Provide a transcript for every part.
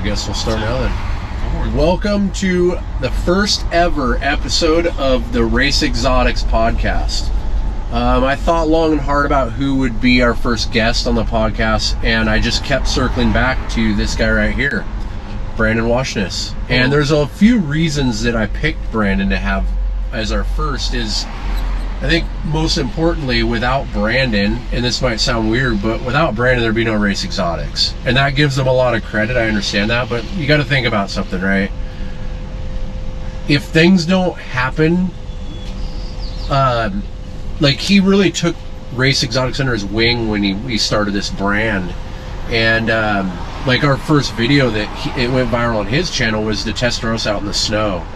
I guess we'll start now then. Welcome to the first ever episode of the Race Exotics podcast. I thought long and hard about who would be our first guest on the podcast, and I just kept circling back to this guy right here, Brandon Woyshnis. And there's a few reasons that I picked Brandon to have as our first is, I think most importantly, without Brandon, and this might sound weird, but without Brandon there'd be no Race Exotics. And that gives them a lot of credit, I understand that, but you got to think about something, right? If things don't happen, like he really took Race Exotics under his wing when he started this brand. And like our first video that it went viral on his channel was the Testarossa out in the snow.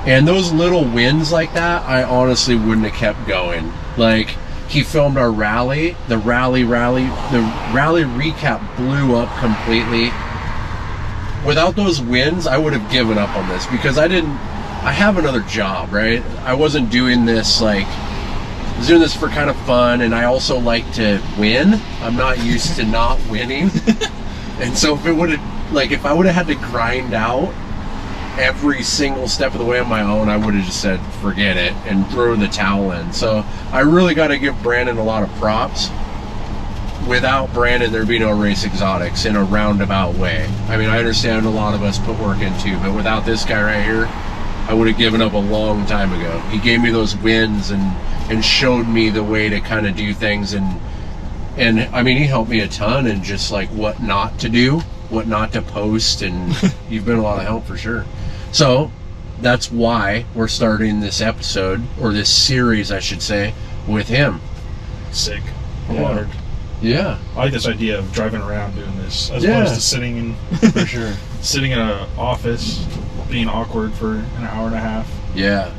And those little wins like that, I honestly wouldn't have kept going. Like, he filmed our rally, the rally recap blew up completely. Without those wins, I would have given up on this because I have another job, right? I wasn't doing this like, I was doing this for kind of fun, and I also like to win. I'm not used to not winning. And so if I would have had to grind out every single step of the way on my own, I would have just said forget it and throw the towel in. So I really got to give Brandon a lot of props. Without Brandon there'd be no Race Exotics in a roundabout way. I mean, I understand a lot of us put work into, but without this guy right here, I would have given up a long time ago. He gave me those wins and showed me the way to kind of do things, and I mean, he helped me a ton in just like what not to do, what not to post, and you've been a lot of help for sure. So that's why we're starting this episode, or this series I should say, with him. Sick. I'm honored. Yeah. I like this idea of driving around doing this as opposed to sitting in for sure. Sitting in an office being awkward for an hour and a half. Yeah.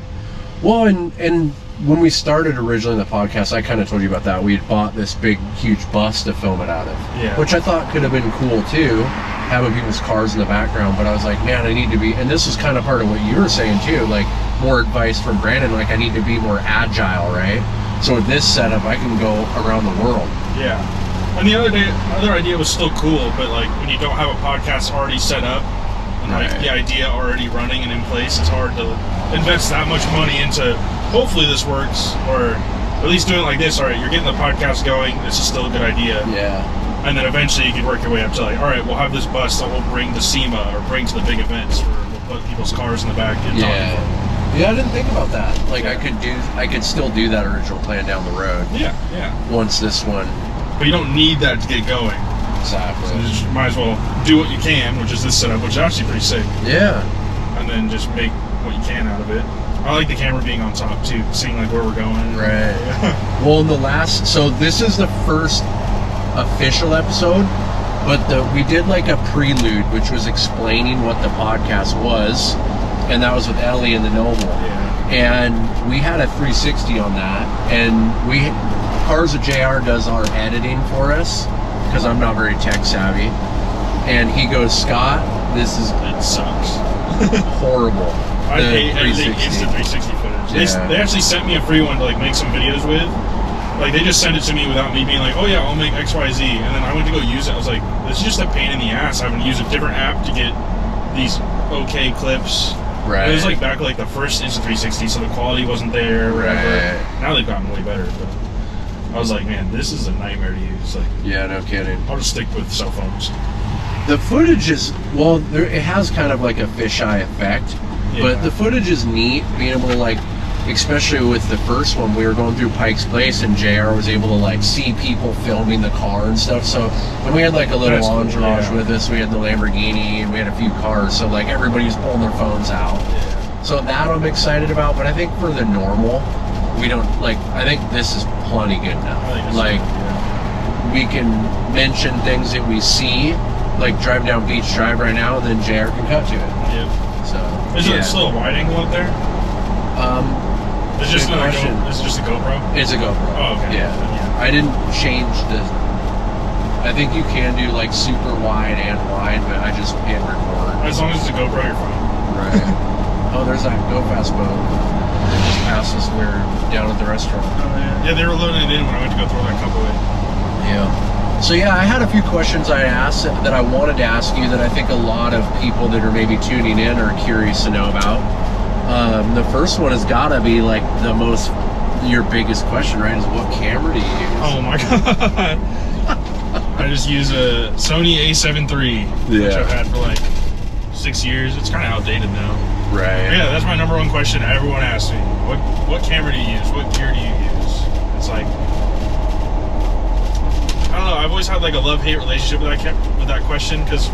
Well, and when we started originally the podcast, I kind of told you about that. We had bought this big, huge bus to film it out of, which I thought could have been cool too, having people's cars in the background. But I was like, man, I need to be, and this was kind of part of what you were saying too, like more advice from Brandon, like I need to be more agile, right? So with this setup, I can go around the world. Yeah. And the other idea was still cool, but like when you don't have a podcast already set up, and like the idea already running and in place, it's hard to invest that much money into hopefully this works, or at least doing it like this. All right, you're getting the podcast going, this is still a good idea. Yeah. And then eventually you can work your way up to like, all right, we'll have this bus that we'll bring to SEMA or bring to the big events, where we'll put people's cars in the back and I didn't think about that. Like I could still do that original plan down the road. Yeah. Once this one. But you don't need that to get going. Exactly. So you just might as well do what you can, which is this setup, which is actually pretty sick. Yeah. And then just make what you can out of it. I like the camera being on top too, seeing like where we're going. Right. Well, so this is the first official episode, but we did like a prelude, which was explaining what the podcast was, and that was with Ellie and the Noble. Yeah. And we had a 360 on that, and Cars with JR does our editing for us, because I'm not very tech savvy. And he goes, Scott, it sucks. Horrible. I hate everything instant 360 footage. They actually sent me a free one to like make some videos with. Like they just sent it to me without me being like, oh yeah, I'll make XYZ. And then I went to go use it. I was like, this is just a pain in the ass. Having to use a different app to get these okay clips. Right. It was like back like the first instant 360, so the quality wasn't there. Whatever. Right. Now they've gotten way better. But I was like, man, this is a nightmare to use. Like, yeah, no kidding. I'll just stick with cell phones. The footage is, it has kind of like a fisheye effect, but the footage is neat, being able to like, especially with the first one, we were going through Pike's Place and JR was able to like see people filming the car and stuff. So, and we had like a little entourage with us. We had the Lamborghini and we had a few cars. So like everybody's pulling their phones out. Yeah. So that I'm excited about, but I think for the normal, we don't like, I think this is plenty good now. Like we can mention things that we see, like driving down Beach Drive right now, and then JR can cut to it. Yep. So is it still a wide angle up there? It's just It's just a GoPro? It's a GoPro. Oh, okay. Yeah. I didn't change I think you can do like super wide and wide, but I just hit record. As long as it's a GoPro, you're fine. Right. Oh, there's that Go Fast boat. They just passed us. We're down at the restaurant. Oh, yeah. Yeah, they were loading it in when I went to go throw that cup away. Yeah. So yeah, I had a few questions I asked that I wanted to ask you that I think a lot of people that are maybe tuning in are curious to know about. The first one has got to be like your biggest question, right? Is what camera do you use? Oh my god! I just use a Sony A7 III, which I've had for like 6 years. It's kind of outdated now. Right. Yeah, that's my number one question everyone asks me. What camera do you use? What gear do you use? It's like, I don't know. I've always had like a love-hate relationship with that question, because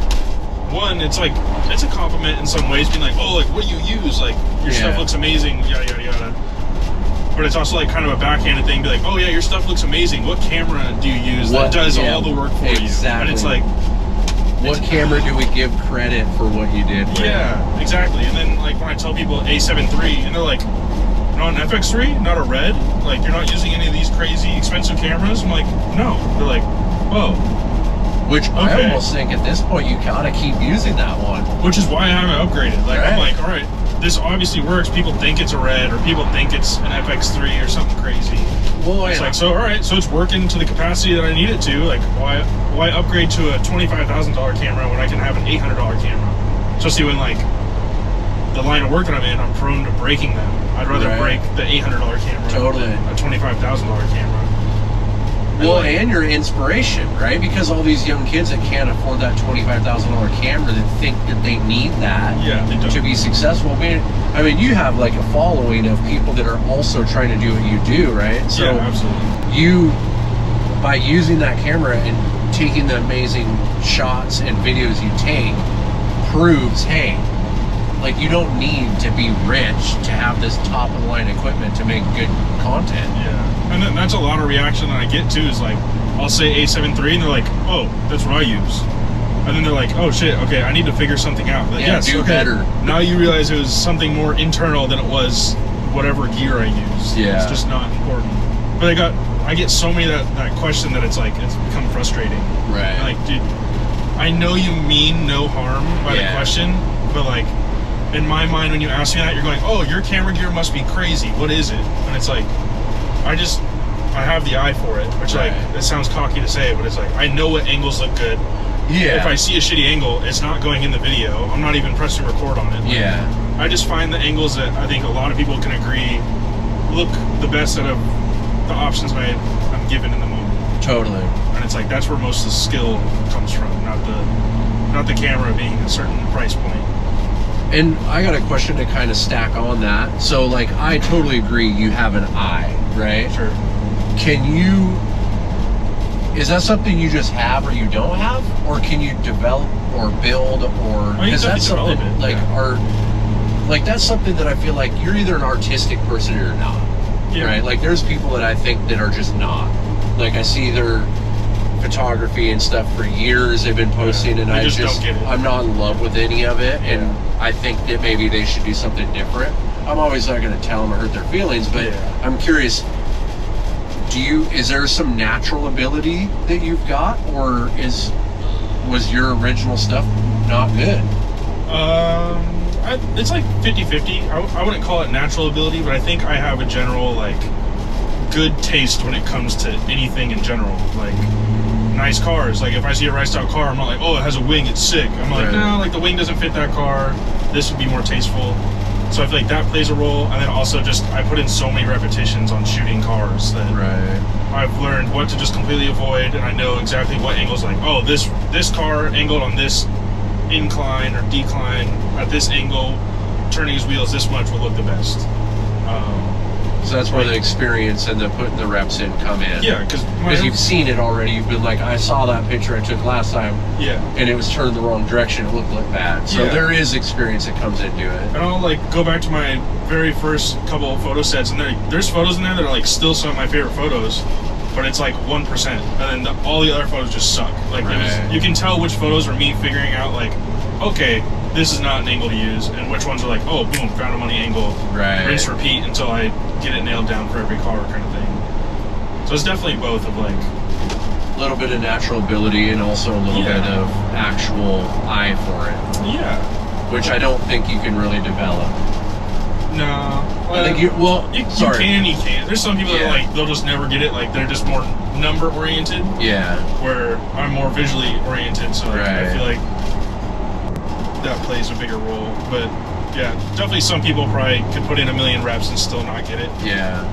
one, it's like, it's a compliment in some ways, being like, oh, like, what do you use? Like, your stuff looks amazing, yada yada yada. But it's also like kind of a backhanded thing, be like, oh yeah, your stuff looks amazing. What camera do you use that does all the work for you? And it's like, what camera do we give credit for what you did with? Yeah, exactly. And then like when I tell people A7 III, and they're like, not an FX3, not a red, like you're not using any of these crazy expensive cameras? I'm like, no. They're like, oh. Which I almost think at this point you gotta keep using that one. Which is why I haven't upgraded. Like I'm like, all right, this obviously works. People think it's a red, or people think it's an FX3 or something crazy. Well, it's like, so all right, so it's working to the capacity that I need it to. Like, why upgrade to a $25,000 camera when I can have an $800 camera? Especially when like the line of work that I'm in, I'm prone to breaking them. I'd rather break the $800 camera than a $25,000 camera. Well, and your inspiration, right? Because all these young kids that can't afford that $25,000 camera that think that they need that to be successful. I mean, you have like a following of people that are also trying to do what you do, right? So yeah, absolutely. You, by using that camera and taking the amazing shots and videos you take, proves, hey, like you don't need to be rich to have this top of the line equipment to make good content. Yeah. And then that's a lot of reaction that I get too, is like, I'll say A7 III and they're like, oh, that's what I use. And then they're like, oh shit, okay, I need to figure something out. Like, yes, do better. Now you realize it was something more internal than it was whatever gear I use. Yeah. It's just not important. But I get so many that question that it's like, it's become frustrating. Right. Like, dude, I know you mean no harm by the question, but like, in my mind, when you ask me that, you're going, oh, your camera gear must be crazy. What is it? And it's like, I have the eye for it, which like, it sounds cocky to say, but it's like, I know what angles look good. Yeah. If I see a shitty angle, it's not going in the video. I'm not even pressing record on it. Like, I just find the angles that I think a lot of people can agree look the best out of the options I'm given in the moment. Totally. And it's like, that's where most of the skill comes from, not the camera being a certain price point. And I got a question to kind of stack on that. So like, I totally agree you have an eye, right? Sure. Is that something you just have or you don't have? Or can you develop or build or, because that's something like that's something that I feel like you're either an artistic person or you're not, right? Like there's people that I think that are just not. Like I see their photography and stuff for years they've been posting and I just don't get it. I'm not in love with any of it and I think that maybe they should do something different. I'm always not going to tell them or hurt their feelings, but I'm curious, is there some natural ability that you've got, or was your original stuff not good? It's like 50-50. I wouldn't call it natural ability, but I think I have a general like good taste when it comes to anything in general. Like nice cars. Like if I see a riced out car, I'm not like, oh, it has a wing, it's sick. I'm like, no, like the wing doesn't fit that car. This would be more tasteful. So I feel like that plays a role, and then also just I put in so many repetitions on shooting cars that I've learned what to just completely avoid, and I know exactly what angles. Like, oh, this car angled on this incline or decline at this angle, turning his wheels this much will look the best. So that's where the experience and the putting the reps in come in. Yeah, because you've seen it already. You've been like, I saw that picture I took last time. Yeah. And it was turned the wrong direction. It looked like bad. So there is experience that comes into it. And I'll like go back to my very first couple of photo sets, and there's photos in there that are like still some of my favorite photos, but it's like 1%, and then all the other photos just suck. Like you can tell which photos are me figuring out like, okay, this is not an angle to use, and which ones are like, oh, boom, found a money angle, rinse, repeat until I get it nailed down for every car kind of thing. So it's definitely both of like a little bit of natural ability and also a little bit of actual eye for it. Yeah. Which I don't think you can really develop. No. I think you can. There's some people that like, they'll just never get it, like they're just more number oriented. Yeah. Where I'm more visually oriented, so like, Right. I feel like that plays a bigger role. But yeah, definitely some people probably could put in 1,000,000 reps and still not get it. Yeah.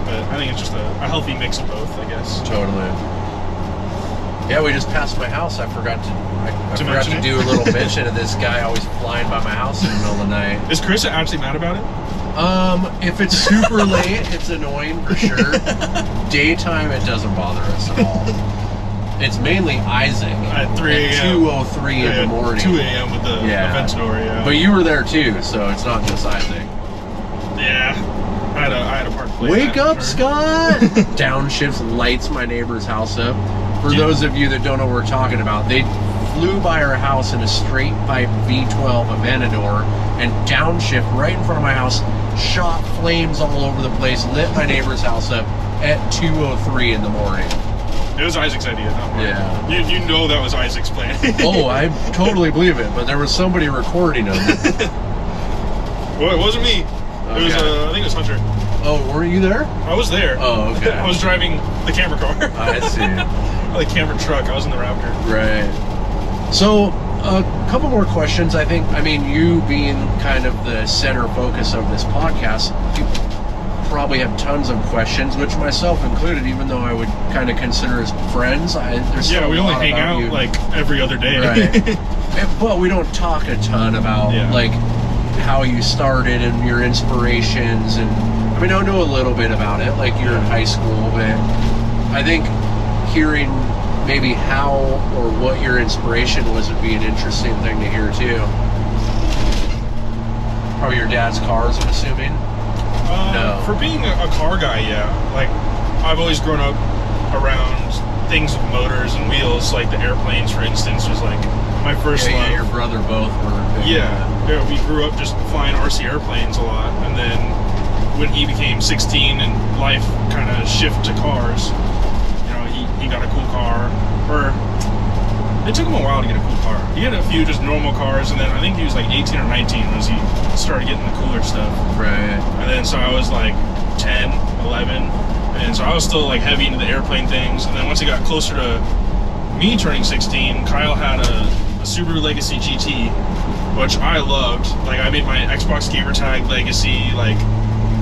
But I think it's just a healthy mix of both, I guess. Totally. Yeah, we just passed my house. I forgot to do a little mention of this guy always flying by my house in the middle of the night. Is Chris actually mad about it? If it's super late, it's annoying for sure. Daytime, it doesn't bother us at all. It's mainly Isaac at 3 a.m. 2:03 in the morning. 2 a.m. with the Aventador, yeah. But you were there too, so it's not just Isaac. Yeah. I had a part to play. Wake up, Scott! Downshifts lights my neighbor's house up. For those of you that don't know what we're talking about, they flew by our house in a straight pipe V12 Aventador and downshift right in front of my house, shot flames all over the place, lit my neighbor's house up at 2:03 in the morning. It was Isaac's idea, not mine. Yeah. You know that was Isaac's plan. Oh, I totally believe it, but there was somebody recording him. Well, it wasn't me. Okay. It was, I think it was Hunter. Oh, weren't you there? I was there. Oh, okay. I was driving the camera car. I see. The camera truck. I was in the Raptor. Right. So, a couple more questions. I mean, you being kind of the center focus of this podcast, you probably have tons of questions, which myself included, even though I would kind of consider us friends. There's Yeah, we only hang out like every other day. Right. But we don't talk a ton about like how you started and your inspirations, and I mean, I know a little bit about it, like you're in high school, but I think hearing maybe how or what your inspiration was would be an interesting thing to hear too. Probably your dad's cars, I'm assuming? No. For being a car guy, yeah. Like, I've always grown up around things with motors and wheels, like the airplanes, for instance, was like my first love. Yeah, your brother both were. Yeah, we grew up just flying RC airplanes a lot, and then when he became 16 and life kind of shifted to cars, you know, he got a cool car, or it took him a while to get a cool car. He had a few just normal cars, and then I think he was like 18 or 19 as he started getting the cooler stuff. Right. And then so I was like 10, 11, and so I was still like heavy into the airplane things. And then once it got closer to me turning 16, Kyle had a Subaru Legacy GT, which I loved. Like, I made my Xbox gamer tag Legacy, like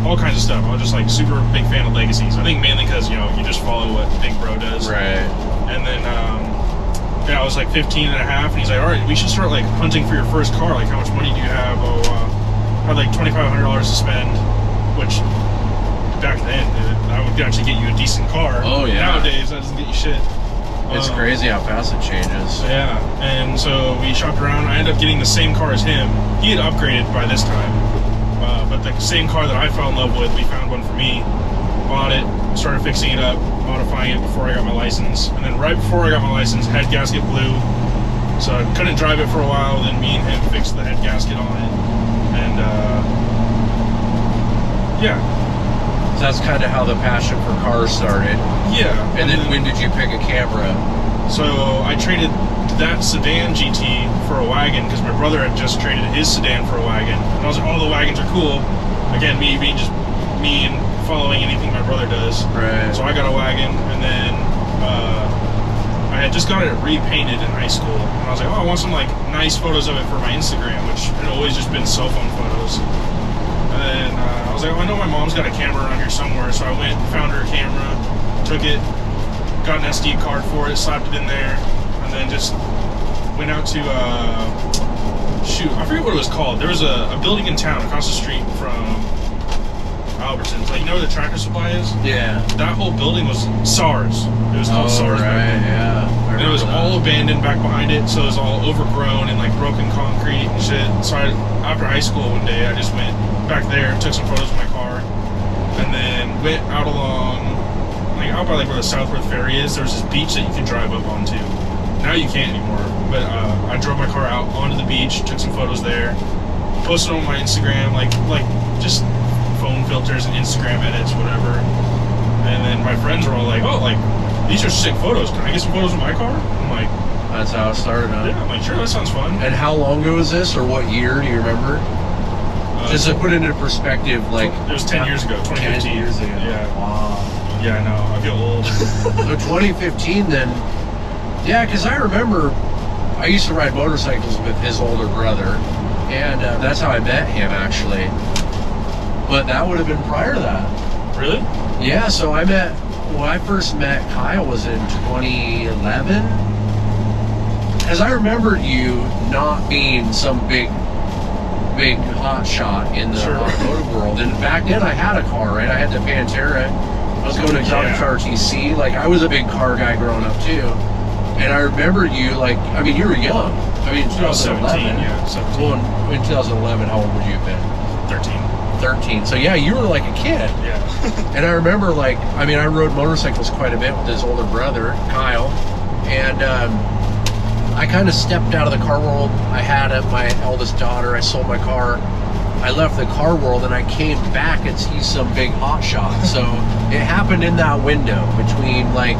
all kinds of stuff. I was just like super big fan of Legacies. I think mainly because, you know, you just follow what Big Bro does. Right. And then yeah, I was like 15 and a half, and he's like, all right, we should start like hunting for your first car. Like, how much money do you have? Oh, I had like $2,500 to spend, which back then, that would actually get you a decent car. Oh, yeah. Nowadays, that doesn't get you shit. It's crazy how fast it changes. Yeah, and so we shopped around. I ended up getting the same car as him. He had upgraded by this time, but the same car that I fell in love with, we found one for me, bought it, started fixing it up, modifying it before I got my license, and then right before I got my license, head gasket blew, so I couldn't drive it for a while. Then me and him fixed the head gasket on it, and yeah. So that's kind of how the passion for cars started. Yeah. And then when did you pick a camera? So I traded that sedan GT for a wagon because my brother had just traded his sedan for a wagon, and I was like, oh, the wagons are cool. Again, me being just me and following anything my brother does. Right. So I got a wagon, and then I had just got it repainted in high school, and I was like, oh, I want some like nice photos of it for my Instagram, which had always just been cell phone photos. And then I was like, oh, I know my mom's got a camera around here somewhere, so I went and found her a camera, took it, got an SD card for it, slapped it in there, and then just went out to shoot, I forget what it was called. There was a building in town across the street from Albertsons. Like, you know where the Tractor Supply is? Yeah. That whole building was SARS. It was called SARS back then. Yeah. And it was all abandoned back behind it, so it was all overgrown and like broken concrete and shit. So after high school one day, I just went back there, took some photos of my car, and then went out along, like out by like where the Southworth Ferry is. There's this beach that you can drive up onto. Now you can't anymore, but I drove my car out onto the beach, took some photos there, posted on my Instagram, like just phone filters and Instagram edits, whatever. And then my friends were all like, oh, like, these are sick photos. Can I get some photos of my car? I'm like, that's how it started, huh? Yeah, I'm like, sure, that sounds fun. And how long ago was this, or what year, do you remember? Just to put it into perspective, like... It was 10 years ago, 2015. 10 years ago. Yeah. Wow. Yeah, I know. I feel old. So 2015 then, yeah, because I remember I used to ride motorcycles with his older brother, and that's how I met him, actually. But that would have been prior to that. Really? Yeah, so when I first met Kyle was in 2011. Because I remembered you not being some big hot shot in the automotive world. And back then I had a car, right? I had the Pantera. I was going to Exotic RTC. Like, I was a big car guy growing up too. And I remember you, like, I mean, you were young. I mean, 2011. 17, yeah, 17. Well, in 2011, how old would you have been? 13. So yeah, you were like a kid. Yeah. And I remember, like, I mean, I rode motorcycles quite a bit with his older brother, Kyle. And I kind of stepped out of the car world. I had my eldest daughter. I sold my car. I left the car world and I came back and he's some big hot shot. So it happened in that window between, like,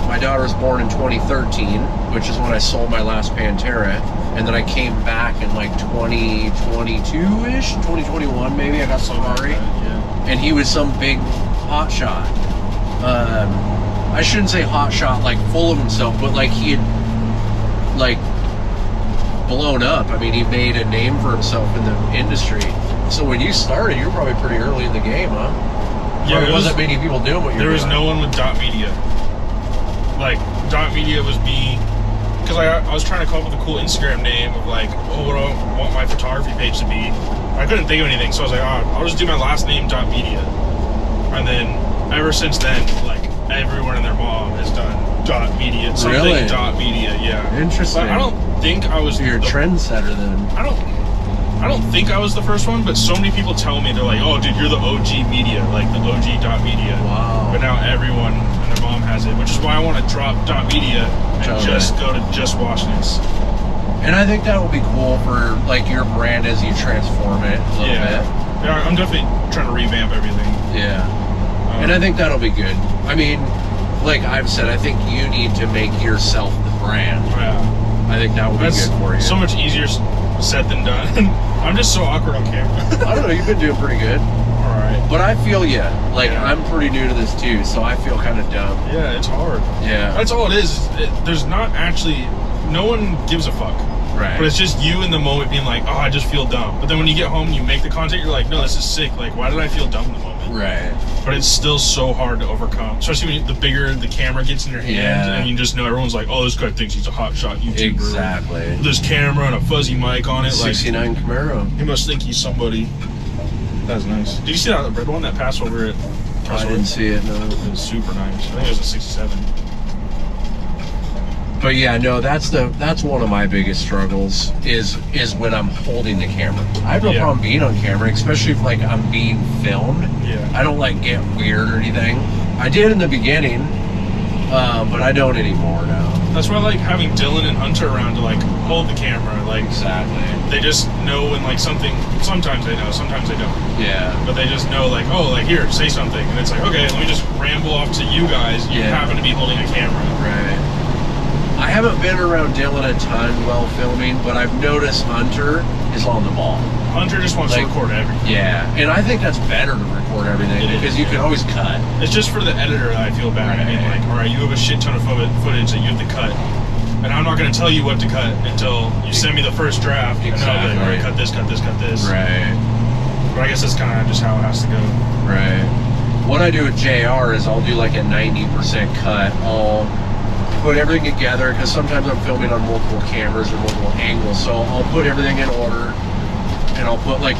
my daughter was born in 2013, which is when I sold my last Pantera, and then I came back in like 2022-ish, 2021 maybe. I got Ferrari, and he was some big hot shot. I shouldn't say hot shot like full of himself, but like he had like blown up. I mean, he made a name for himself in the industry. So when you started, you were probably pretty early in the game, huh? Yeah, there wasn't many people doing what you're doing. There was no one with dot media. Like, dot media was me, because I was trying to come up with a cool Instagram name of like, oh, what do I want my photography page to be? I couldn't think of anything, so I was like, oh, I'll just do my last name, dot media. And then ever since then, like, everyone and their mom has done dot media. Something really? Dot media, yeah. Interesting. But I don't think I was. So you're a trendsetter then. I don't think I was the first one, but so many people tell me, they're like, oh, dude, you're the OG media, like the OG dot media. Wow. But now everyone and their mom has it, which is why I want to drop dot media and just go to just WOYSHNIS. And I think that will be cool for like your brand as you transform it a little bit. Yeah, I'm definitely trying to revamp everything. Yeah. And I think that'll be good. I mean, like I've said, I think you need to make yourself the brand. Yeah. I think that would be good for you. So much easier said than done. I'm just so awkward on camera. I don't know, you've been doing pretty good. Alright. But I feel you. Like, I'm pretty new to this too, so I feel kind of dumb. Yeah, it's hard. Yeah. That's all it is. There's not actually, no one gives a fuck. Right. But it's just you in the moment being like, oh, I just feel dumb. But then when you get home and you make the content, you're like, no, this is sick. Like, why did I feel dumb in the moment? Right. But it's still so hard to overcome. Especially when the bigger the camera gets in your hand, and you just know everyone's like, oh, this guy thinks he's a hotshot YouTuber. Exactly. With this camera and a fuzzy mic on it. 69 like, Camaro. He must think he's somebody. That's nice. Did you see that red one that passed over it? I didn't see it, no. It was super nice. I think it was a 67. But yeah, no, that's one of my biggest struggles is when I'm holding the camera. I have no problem being on camera, especially if like I'm being filmed. Yeah. I don't like get weird or anything. I did in the beginning, but I don't anymore now. That's why I like having Dylan and Hunter around to like hold the camera. Like exactly. They just know when like something. Sometimes they know, sometimes they don't. Yeah. But they just know like, oh, like here, say something, and it's like, okay, let me just ramble off to you guys. You happen to be holding a camera. Right. I haven't been around Dylan a ton while filming, but I've noticed Hunter is on the ball. Hunter just wants to record everything. Yeah, and I think that's better to record everything because you can always cut. It's just for the editor that I feel bad. I mean, like, all right, you have a shit ton of footage that you have to cut, and I'm not going to tell you what to cut until you send me the first draft. Exactly. And I'll be like, all right, cut this, cut this, cut this. Right. But I guess that's kind of just how it has to go. Right. What I do with JR is I'll do like a 90% cut. I'll put everything together because sometimes I'm filming on multiple cameras or multiple angles, so I'll put everything in order and I'll put like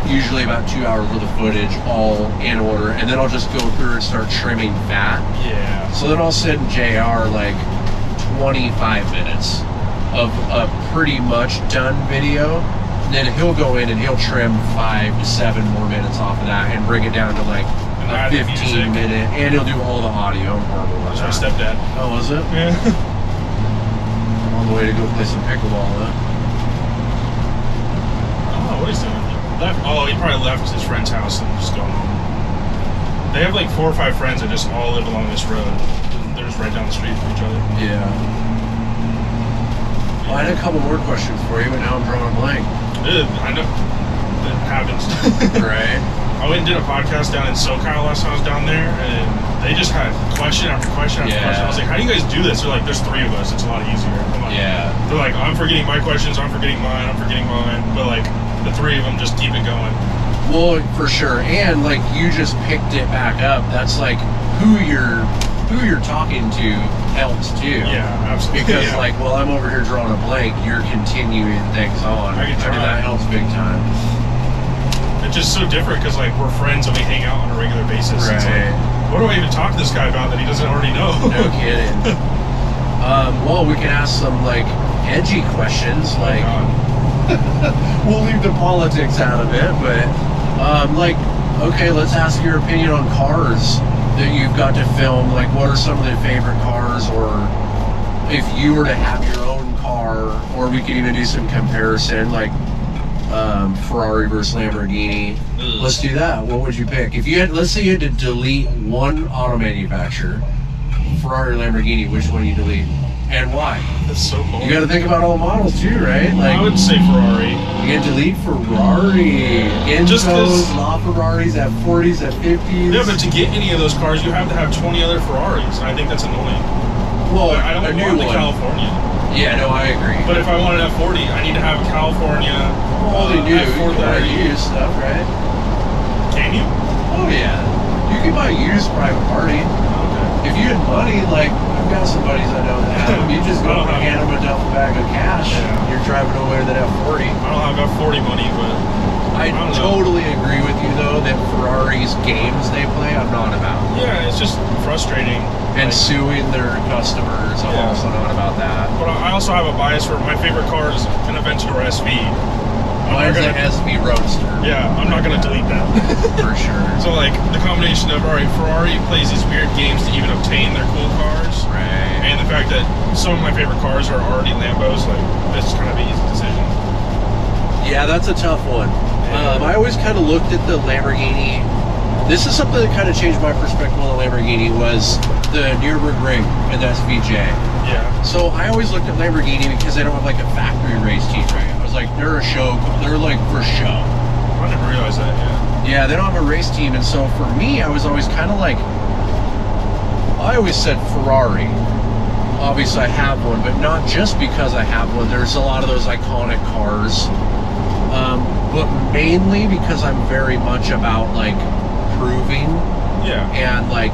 usually about 2 hours worth of footage all in order, and then I'll just go through and start trimming fat. Yeah. So then I'll send JR like 25 minutes of a pretty much done video, and then he'll go in and he'll trim 5 to 7 more minutes off of that and bring it down to like a 15-minute, and he'll do all the audio. That's my stepdad. Oh, was it? Yeah. On the way to go play some pickleball, huh? Oh, what he's doing? He probably left his friend's house and just going home. They have like 4 or 5 friends that just all live along this road. They're just right down the street from each other. Yeah. Well, I had a couple more questions for you, but now I'm drawing a blank. I know. It happens. Right. I went and did a podcast down in SoCal last time I was down there, and they just had question after question after question. I was like, how do you guys do this? They're like, there's 3 of us. It's a lot easier. I'm like, they're like, I'm forgetting my questions. I'm forgetting mine. I'm forgetting mine. But like, the 3 of them just keep it going. Well, for sure. And like, you just picked it back up. That's like who you're talking to helps too. Yeah, absolutely. Because like, well, I'm over here drawing a blank. You're continuing things on. I mean, that helps big time. It's just so different because like we're friends and we hang out on a regular basis. Right. It's like, what do I even talk to this guy about that he doesn't already know? No kidding. Well, we can ask some like edgy questions. Like, we'll leave the politics out of it, but like, okay, let's ask your opinion on cars that you've got to film. Like, what are some of the favorite cars, or if you were to have your own car, or we could even do some comparison, like Ferrari versus Lamborghini. Let's do that. What would you pick if you had? Let's say you had to delete one auto manufacturer, Ferrari or Lamborghini. Which one you delete, and why? That's so cool. You got to think about all the models too, right? Like, I would say Ferrari. You can delete Ferrari, Just LaFerraris, F40s, F50s. Yeah, but to get any of those cars, you have to have 20 other Ferraris, and I think that's annoying. Well, I don't want the California. Yeah, no, I agree. But if I wanted a F40, I need to have a California. Well, they do. You can buy F430. used stuff, right? Can you? Oh, yeah. You can buy used private party. Okay. If you had money, like, I've got some buddies I know that have them. You just go and hand them a duffel bag of cash. Yeah. You're driving away with an F40. I don't have F40 money, but I totally agree with you, though, that Ferrari's games they play, I'm not about. yeah, it's just frustrating. And suing their customers, I'm also not about that. But I also have a bias for my favorite car is an Aventador SV. Mine's an SV Roadster. Yeah, I'm not going to delete that. For sure. So, like, the combination of, alright, Ferrari plays these weird games to even obtain their cool cars. Right. And the fact that some of my favorite cars are already Lambos, like, this is kind of an easy decision. Yeah, that's a tough one. I always kind of looked at the Lamborghini. This is something that kind of changed my perspective on the Lamborghini, was the Nürburgring and the SVJ. Yeah. So I always looked at Lamborghini because they don't have like a factory race team, right? I was like, they're a show, they're like for show. I never realized that, Yeah, they don't have a race team, and so for me, I was always kind of like, I always said Ferrari. Obviously I have one, but not just because I have one. There's a lot of those iconic cars. But mainly because I'm very much about like proving and like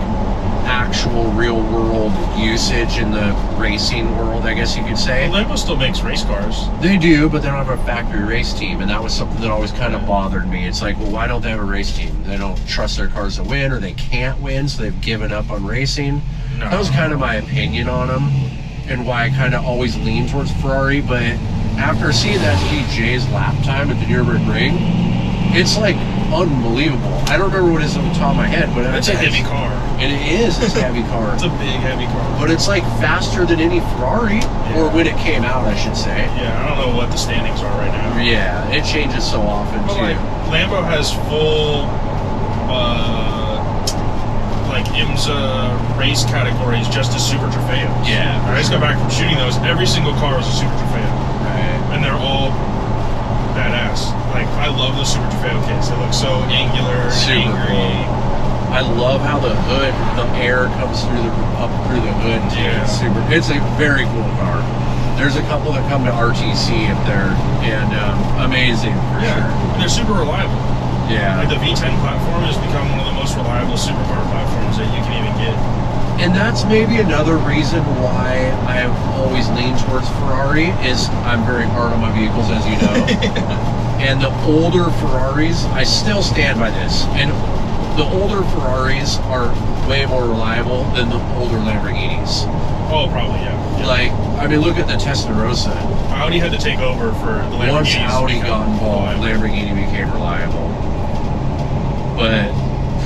actual real world usage in the racing world, I guess you could say. Well, Lambo still makes race cars. They do, but they don't have a factory race team, and that was something that always kind of bothered me. It's like, well, why don't they have a race team? They don't trust their cars to win, or they can't win, so they've given up on racing. No. That was kind of my opinion on them, and why I kind of always leaned towards Ferrari. But after seeing that SVJ's lap time at the Nürburgring, it's like unbelievable. I don't remember what it is on the top of my head, but it's a heavy car. And it is a heavy car. It's a big, heavy car. But it's like faster than any Ferrari, or when it came out, I should say. Yeah, I don't know what the standings are right now. Yeah, it changes so often too. Like, Lambo has full, like IMSA race categories just as Super Trofeos. Yeah. I just got back from shooting those. Every single car is a Super Trofeo. Right. And they're all badass. Like, I love the Super Trofeo kits. They look so angular, Super angry. Cool. I love how the hood, the air comes through up through the hood too. Yeah. It's a very cool car. There's a couple that come to RTC up there, and amazing for sure. And they're super reliable. Yeah. Like the V10 platform has become one of the most reliable supercar platforms that you can even get. And that's maybe another reason why I've always leaned towards Ferrari, is I'm very hard on my vehicles, as you know. And the older Ferraris, I still stand by this, and the older Ferraris are way more reliable than the older Lamborghinis. Oh, probably, yeah. Like, I mean, look at the Testarossa. Audi had to take over for the Lamborghinis. Once Audi got involved, Lamborghini became reliable. But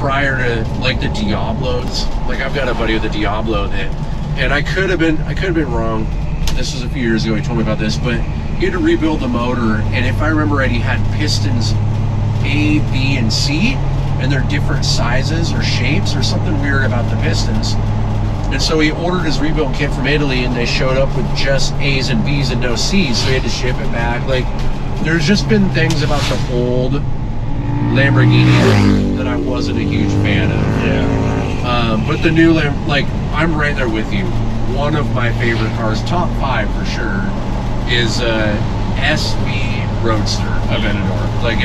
prior to, like, the Diablos, like, I've got a buddy with a Diablo that, and I could have been wrong. This was a few years ago, he told me about this, but he had to rebuild the motor, and if I remember right, he had pistons A, B, and C, and they're different sizes or shapes or something weird about the pistons. And so he ordered his rebuild kit from Italy, and they showed up with just A's and B's and no C's, so he had to ship it back. Like, there's just been things about the old Lamborghini that I wasn't a huge fan of. Yeah. But the new like, I'm right there with you. One of my favorite cars, top 5 for sure, is SV Roadster Aventador. Like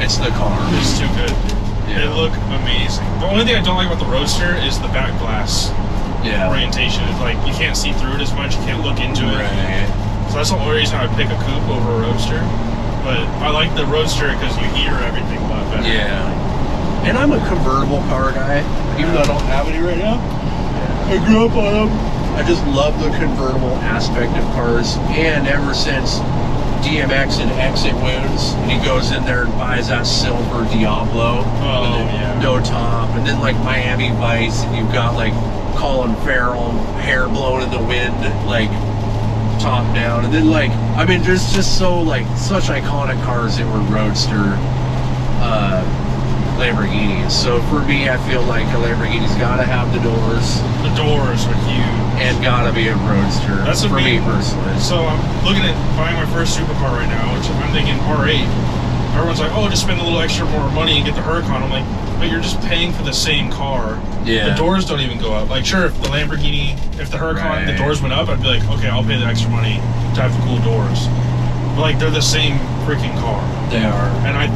it's the car. It's too good. Yeah. They look amazing. The only thing I don't like about the Roadster is the back glass orientation. It's like you can't see through it as much. You can't look into it. Right. So that's the only reason I would pick a coupe over a Roadster. But I like the Roadster because you hear everything a lot better. Yeah. And I'm a convertible car guy, even though I don't have any right now. I grew up on them. I just love the convertible aspect of cars. And ever since DMX and Exit Wounds, and he goes in there and buys that silver Diablo. No top. And then like Miami Vice, and you've got like Colin Farrell, hair blowing in the wind, like top down. And then like, I mean, there's just so like, such iconic cars that were Roadster Lamborghinis. So for me, I feel like a Lamborghini's gotta have the doors. The doors are huge. And gotta be a Roadster. That's for me personally. So I'm looking at buying my first supercar right now, which I'm thinking R8. Everyone's like, oh, just spend a little extra more money and get the Huracan. I'm like, but you're just paying for the same car. Yeah. The doors don't even go up. Like, sure, if the Lamborghini, if the Huracan, the doors went up, I'd be like, okay, I'll pay the extra money to have the cool doors. But like, they're the same freaking car. They are. And I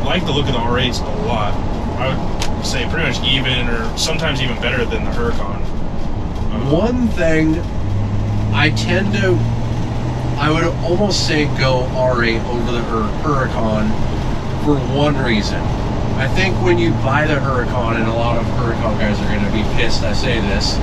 like the look of the R8s a lot. I would say pretty much even, or sometimes even better than the Huracan. One thing I would almost say go R8 over the Huracan for one reason. I think when you buy the Huracan, and a lot of Huracan guys are going to be pissed I say this,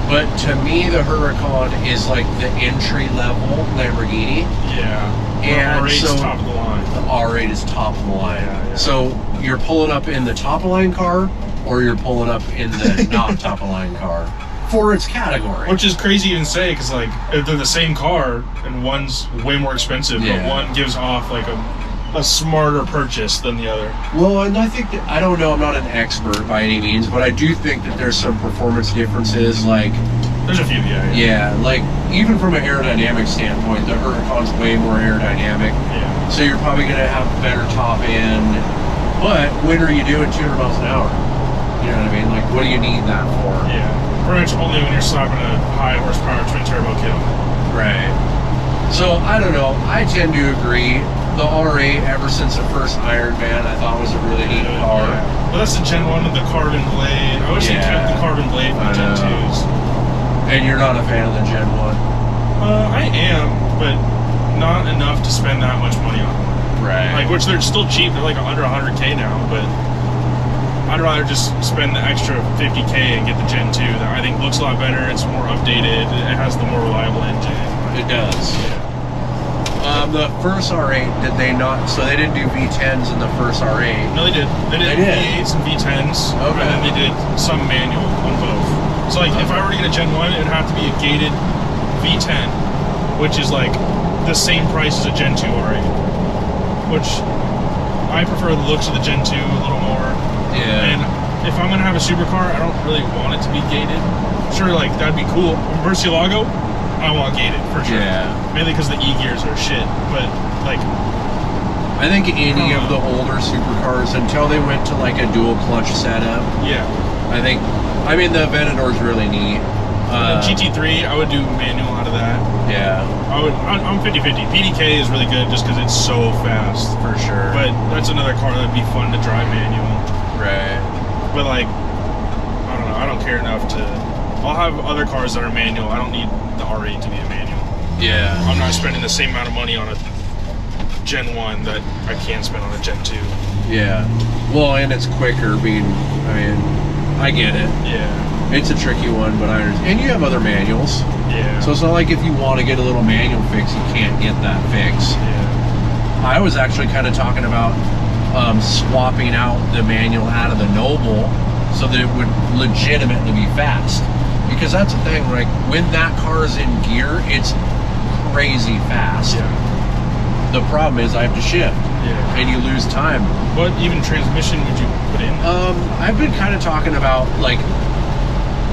but to me the Huracan is like the entry level Lamborghini. Yeah. And the R8 so is top of the line. The R8 is top of the line. Yeah. So you're pulling up in the top of the line car, or you're pulling up in the not top of the line car for its category. Which is crazy to even say, because like if they're the same car and one's way more expensive, but one gives off like a smarter purchase than the other. Well, and I think that, I don't know, I'm not an expert by any means, but I do think that there's some performance differences. Like there's a few, yeah, like even from an aerodynamic standpoint, the Huracan's way more aerodynamic. Yeah. So you're probably going to have better top end. But when are you doing 200 miles an hour? You know what I mean? Like, what do you need that for? Yeah. Pretty much only when you're slapping a high horsepower twin turbo kit on it. Right. So I don't know. I tend to agree. The R8, ever since the first Iron Man, I thought was a really neat car. Yeah. But that's the Gen 1 with the carbon blade. I wish they kept the carbon blade for the Gen 2s. And you're not a fan of the Gen 1? I am, but not enough to spend that much money on them. Right. Like, which they're still cheap. They're like under 100K now, but I'd rather just spend the extra 50K and get the Gen 2 that I think looks a lot better. It's more updated. It has the more reliable engine. It does. Yeah. The first R8, did they not? So they didn't do V10s in the first R8. No, they did. They did V8s and V10s. Okay. And then they did some manual on both. So like, if I were to get a Gen 1, it'd have to be a gated V10, which is like the same price as a Gen 2 R8. Which I prefer the looks of the Gen 2 a little more. Yeah. And if I'm gonna have a supercar, I don't really want it to be gated. Sure, like that'd be cool. Murcielago, I want gated for sure. Yeah. Mainly because the E-gears are shit. But like, I think any of the older supercars, until they went to like a dual clutch setup. Yeah. I mean the Aventador's really neat. The GT3, I would do manual out of that. Yeah. I'm 50-50. PDK is really good just because it's so fast. For sure. But that's another car that'd be fun to drive manual. Right. But like, I don't know, I don't care enough to... I'll have other cars that are manual. I don't need the R8 to be a manual. Yeah. I'm not spending the same amount of money on a Gen 1 that I can spend on a Gen 2. Yeah. Well, and it's quicker being... I mean, I get it. Yeah. It's a tricky one, but I understand. And you have other manuals. Yeah. So it's not like if you want to get a little manual fix, you can't get that fix. Yeah. I was actually kind of talking about swapping out the manual out of the Noble so that it would legitimately be fast. Because that's the thing, like when that car's in gear, it's crazy fast. Yeah. The problem is I have to shift. Yeah. And you lose time. What even transmission would you put in? I've been kind of talking about, like,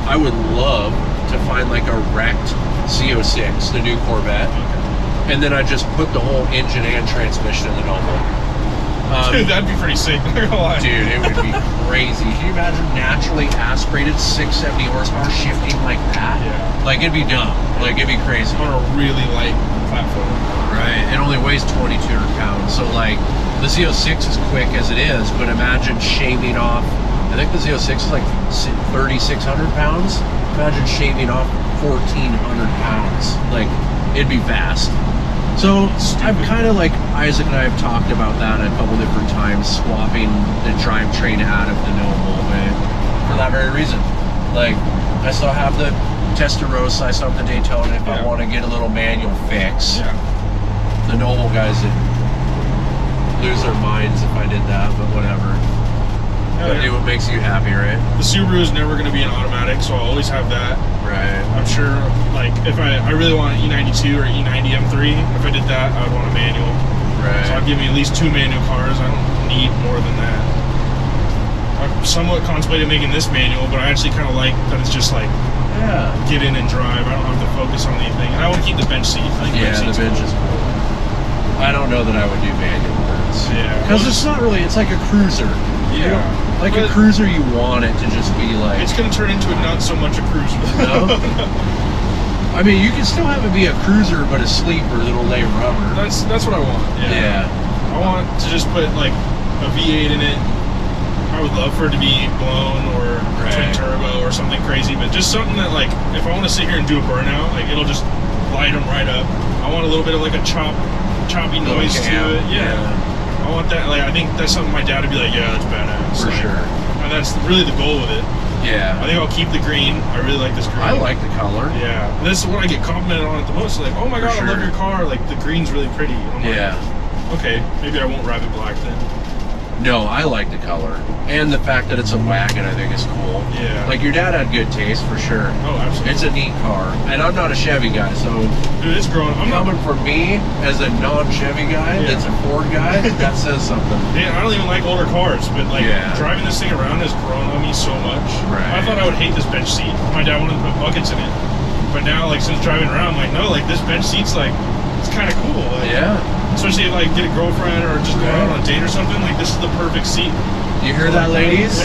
I would love to find like a wrecked CO6, the new Corvette, and then I just put the whole engine and transmission in the Noble. Dude, that'd be pretty sick. I'm not gonna lie. Dude, it would be crazy. Can you imagine naturally aspirated 670 horsepower shifting like that? Yeah. Like, it'd be dumb. Like, it'd be crazy. On a really light platform. Right. It only weighs 2,200 pounds. So, like, the Z06 is quick as it is, but imagine shaving off. I think the Z06 is like 3,600 pounds. Imagine shaving off 1,400 pounds. Like, it'd be fast. So I'm kind of like, Isaac and I have talked about that a couple different times, swapping the drivetrain out of the Noble, but for that very reason. Like, I still have the Testarossa, I still have the Daytona if I want to get a little manual fix. Yeah. The Noble guys would lose their minds if I did that, but whatever. Gotta do what makes you happy, right? The Subaru is never going to be an automatic, so I'll always have that. Right. I'm sure, like, if I really want an E92 or E90 M3, if I did that, I would want a manual. Right. So I'd give me at least 2 manual cars. I don't need more than that. I've somewhat contemplated making this manual, but I actually kind of like that it's just like, get in and drive. I don't have to focus on anything. And I want to keep the bench seat. I think the bench is cool. I don't know that I would do manual ones. Yeah. Because it's not really, it's like a cruiser. Yeah. Like a cruiser, you want it to just be like... It's going to turn into not so much a cruiser. No? I mean, you can still have it be a cruiser, but a sleeper that'll lay rubber. That's what I want. Yeah. I want to just put like a V8 in it. I would love for it to be blown or twin turbo or something crazy, but just something that, like, if I want to sit here and do a burnout, like, it'll just light them right up. I want a little bit of like a choppy noise to it. Yeah. I want that. Like, I think that's something my dad would be like, yeah, that's badass. For sure. And that's really the goal with it. Yeah. I think I'll keep the green. I really like this green. I like the color. Yeah. This is what I get complimented on it the most. Like, oh my god, I love your car. Like, the green's really pretty. And I'm like, okay, maybe I won't wrap it black then. No, I like the color. And the fact that it's a wagon, I think is cool. Yeah. Like, your dad had good taste, for sure. Oh, absolutely. It's a neat car. And I'm not a Chevy guy, so... Dude, it's growing. Coming from me, as a non-Chevy guy, that's a Ford guy, that says something. Yeah, I don't even like older cars, but, like, driving this thing around has grown on me so much. Right. I thought I would hate this bench seat. My dad wanted to put buckets in it. But now, like, since driving around, I'm like, no, like, this bench seat's, like, it's kind of cool. Like, especially if, like, get a girlfriend or just go out on a date or something, like, this is the perfect seat. You hear that, ladies?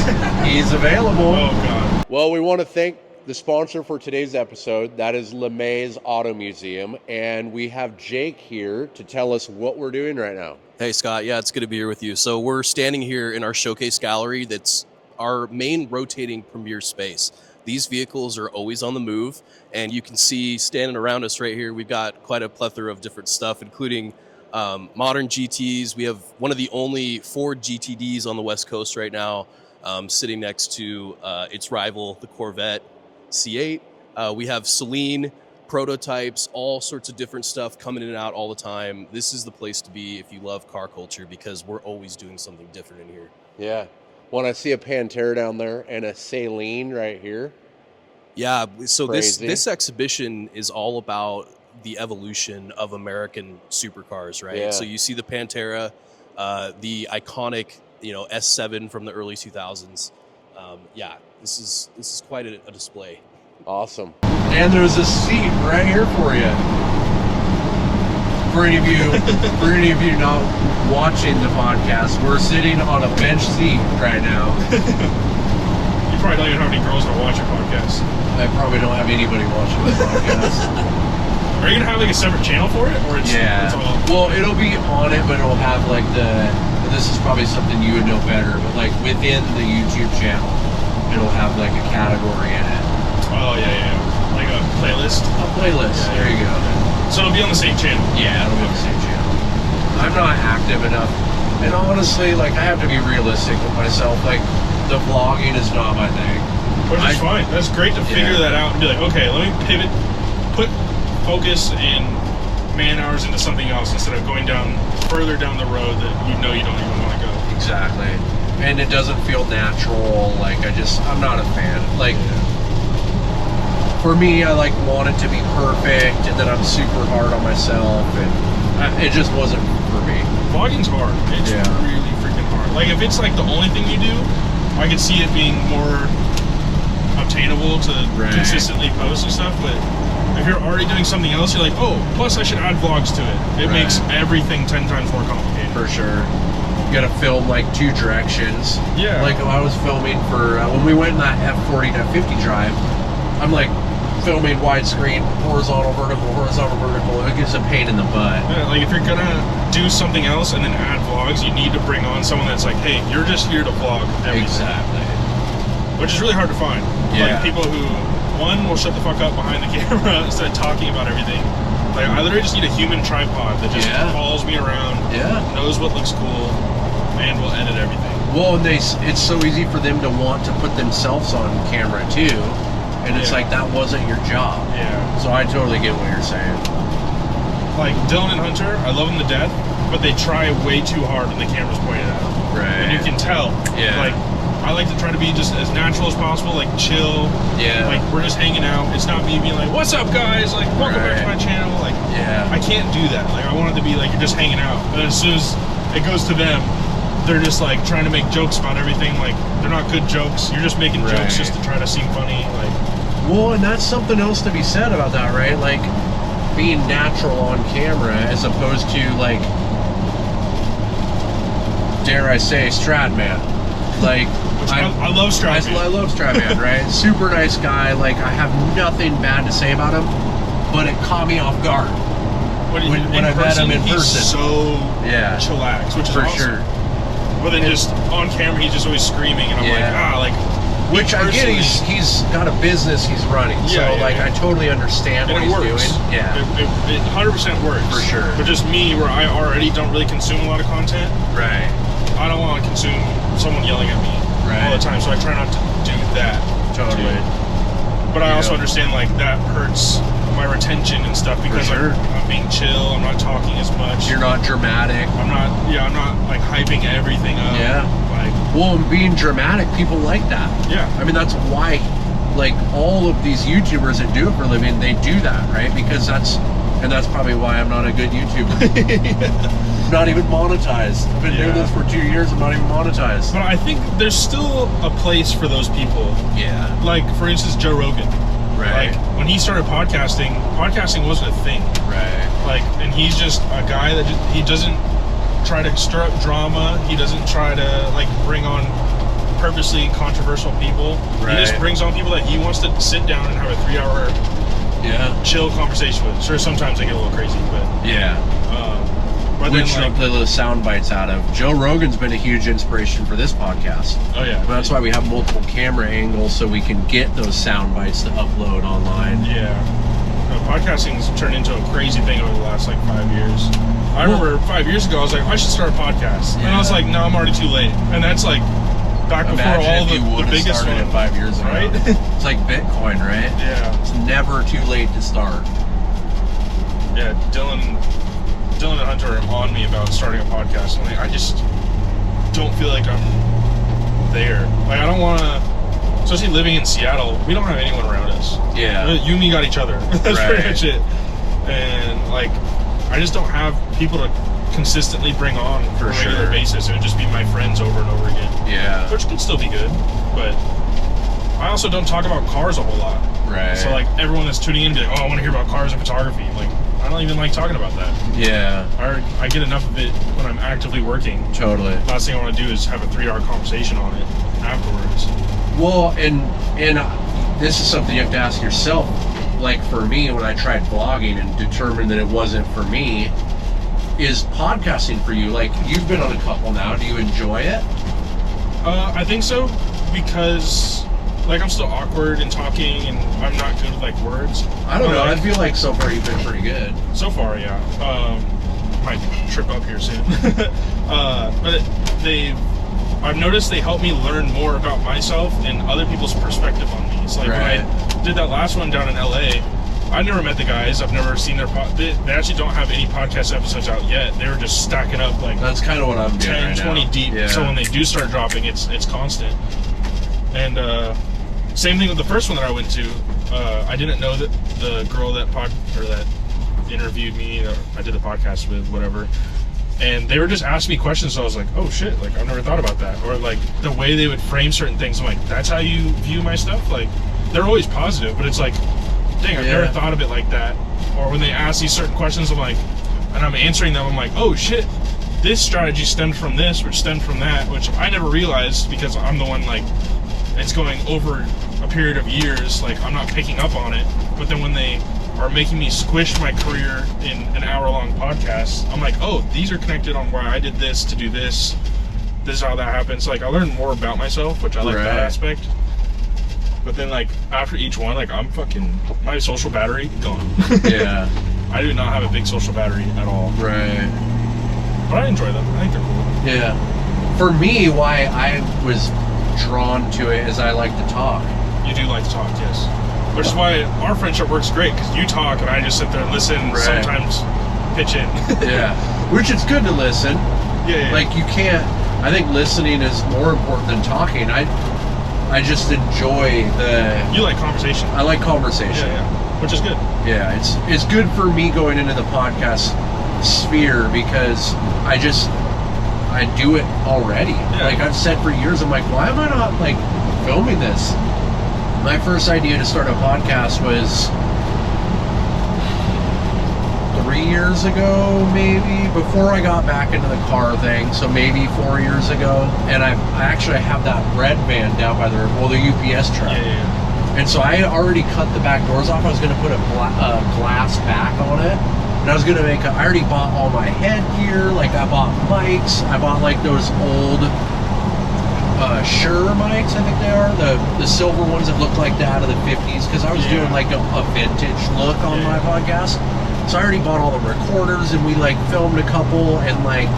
He's available. Oh, God. Well, we want to thank the sponsor for today's episode. That is LeMay's Auto Museum. And we have Jake here to tell us what we're doing right now. Hey, Scott. Yeah, it's good to be here with you. So we're standing here in our showcase gallery. That's our main rotating premiere space. These vehicles are always on the move, and you can see standing around us right here, we've got quite a plethora of different stuff, including modern GTs. We have one of the only Ford GTDs on the West Coast right now, sitting next to its rival, the Corvette C8. We have Celine prototypes, all sorts of different stuff coming in and out all the time. This is the place to be if you love car culture, because we're always doing something different in here. Yeah. When I see a Pantera down there and a Celine right here. Yeah, so this exhibition is all about the evolution of American supercars, right? Yeah. So you see the Pantera, the iconic, S7 from the early 2000s. This is quite a display. Awesome. And there's a seat right here for you. For any of you not watching the podcast, we're sitting on a bench seat right now. You probably don't even have any girls that watch your podcast. I probably don't have anybody watching my podcast. Are you gonna have like a separate channel for it, or it's all? Well, it'll be on it, but it'll have like this is probably something you would know better, but like within the YouTube channel, it'll have like a category in it. Oh yeah, like a playlist. A playlist. Yeah, there you go. So it'll be on the same channel. Yeah, it'll be on the same channel. I'm not active enough, and honestly, like, I have to be realistic with myself. Like, the vlogging is not my thing. Which is fine. That's great to figure that out and be like, okay, let me pivot, put focus and man hours into something else instead of going further down the road that you don't even want to go. Exactly. And it doesn't feel natural. Like, I'm not a fan. Like, for me, I want it to be perfect, and then I'm super hard on myself, and it just wasn't for me. Vlogging's hard. It's really freaking hard. Like, if it's like the only thing you do, I could see it being more obtainable to consistently post and stuff, but if you're already doing something else, you're like, oh, plus I should add vlogs to it. It makes everything 10 times more complicated. For sure. gonna film like 2 directions. Yeah. Like I was filming for when we went in that F40 to 50 drive. I'm like filming widescreen, horizontal, vertical. It gives a pain in the butt. Yeah, like if you're gonna do something else and then add vlogs, you need to bring on someone that's like, hey, you're just here to vlog everything. Exactly. Which is really hard to find. Yeah. Like people who, one, will shut the fuck up behind the camera instead of talking about everything. Like I literally just need a human tripod that just follows me around, knows what looks cool, and will edit everything. Well, and it's so easy for them to want to put themselves on camera too. And it's like, that wasn't your job. Yeah. So I totally get what you're saying. Like Dylan and Hunter, I love them to death, but they try way too hard when the camera's pointed at them. Right. And you can tell. Yeah. Like, I like to try to be just as natural as possible, like chill. Yeah. Like, we're just hanging out. It's not me being like, what's up, guys? Like, welcome back to my channel. Like, I can't do that. Like, I want it to be like, you're just hanging out. But as soon as it goes to them, they're just like trying to make jokes about everything. Like, they're not good jokes. You're just making jokes just to try to seem funny. Like, well, and that's something else to be said about that, right? Like being natural on camera as opposed to like, dare I say, Stradman. Like, I love Stradman. I love Stradman, right? Super nice guy. Like, I have nothing bad to say about him, but it caught me off guard when I met him in person. He's so chillax, which is for awesome. sure. But then just on camera, he's just always screaming, and I'm like, which I get, he's got a business he's running, so I totally understand what he's doing. Yeah, it 100% works for sure. But just me, where I already don't really consume a lot of content, right? I don't want to consume someone yelling at me all the time, so I try not to do that. Totally. But I also understand like that hurts my retention and stuff because I'm being chill. I'm not talking as much. You're not dramatic. I'm not like hyping everything up. Yeah. Well, and being dramatic, people like that. Yeah. I mean, that's why, like, all of these YouTubers that do it for a living, they do that, right? Because that's probably why I'm not a good YouTuber. Not even monetized. I've been doing this for 2 years. I'm not even monetized. But I think there's still a place for those people. Yeah. Like, for instance, Joe Rogan. Right. Like, when he started podcasting wasn't a thing. Right. Like, and he's just a guy that he doesn't try to stir up drama. He doesn't try to like bring on purposely controversial people. Right. He just brings on people that he wants to sit down and have a 3-hour chill conversation with. Sure, sometimes they get a little crazy, but but which the sound bites out of. Joe Rogan's been a huge inspiration for this podcast. Oh yeah. That's why we have multiple camera angles so we can get those sound bites to upload online. Yeah. Podcasting's turned into a crazy thing over the last like 5 years. I remember 5 years ago I was like, I should start a podcast. And I was like, no, I'm already too late. And that's like back before all the biggest started one. 5 years ago. Right? It's like Bitcoin, right? Yeah. It's never too late to start. Yeah, Dylan and Hunter are on me about starting a podcast. I'm like, I just don't feel like I'm there. Like, I don't want to, especially living in Seattle, we don't have anyone around us. Yeah. You and me got each other. That's pretty much it. And, like, I just don't have people to consistently bring on for a regular basis. It would just be my friends over and over again. Yeah. Which can still be good, but I also don't talk about cars a whole lot. Right. So, like, everyone that's tuning in be like, oh, I want to hear about cars and photography. Like, I don't even like talking about that. Yeah. I get enough of it when I'm actively working. Totally. Last thing I want to do is have a 3-hour conversation on it afterwards. Well, and this is something you have to ask yourself. Like, for me, when I tried vlogging and determined that it wasn't for me, is podcasting for you? Like, you've been on a couple now. Do you enjoy it? I think so, because like I'm still awkward in talking and I'm not good with like words. I don't know. Like, I feel like so far you've been pretty good. So far, yeah. Might trip up here soon. But I've noticed they help me learn more about myself and other people's perspective on me. It's like when I did that last one down in LA, I never met the guys. I've never seen their they actually don't have any podcast episodes out yet. They were just stacking up like that's kind of what I'm doing 10, right 20 now. deep. Yeah. So when they do start dropping, it's constant. And same thing with the first one that I went to. I didn't know that the girl that interviewed me, or I did the podcast with, whatever. And they were just asking me questions, so I was like, oh shit, like I've never thought about that. Or like the way they would frame certain things, I'm like, that's how you view my stuff? Like, they're always positive, but it's like, dang, I've never thought of it like that. Or when they ask these certain questions, I'm like, and I'm answering them, I'm like, oh shit, this strategy stemmed from this, which stemmed from that, which I never realized because I'm the one, like, it's going over a period of years, like, I'm not picking up on it. But then when they are making me squish my career in an hour-long podcast, I'm like, oh, these are connected on why I did this to do this. This is how that happens. Like, I learned more about myself, which I like that aspect. But then, like, after each one, like, I'm fucking, my social battery gone. Yeah. I do not have a big social battery at all. Right. But I enjoy them. I think they're cool. Yeah. For me, why I was drawn to it is I like to talk. You do like to talk, yes. Which is why our friendship works great, because you talk and I just sit there and listen, sometimes pitch in. Yeah. Which it's good to listen. Yeah. Like, you can't, I think listening is more important than talking. I just enjoy the... You like conversation. I like conversation. Yeah. Which is good. Yeah, it's good for me going into the podcast sphere because I do it already. Yeah. Like, I've said for years, I'm like, why am I not, like, filming this? My first idea to start a podcast was 3 years ago, maybe, before I got back into the car thing, so maybe 4 years ago. And I actually have that red van down by the UPS truck. Yeah. And so I already cut the back doors off. I was going to put a glass back on it. And I was going to I already bought all my headgear. Like, I bought mics. I bought, like, those old Shure mics, I think they are. The silver ones that look like that out of the 50s. Because I was doing, like, a vintage look on my podcast. So I already bought all the recorders, and we, like, filmed a couple, and, like,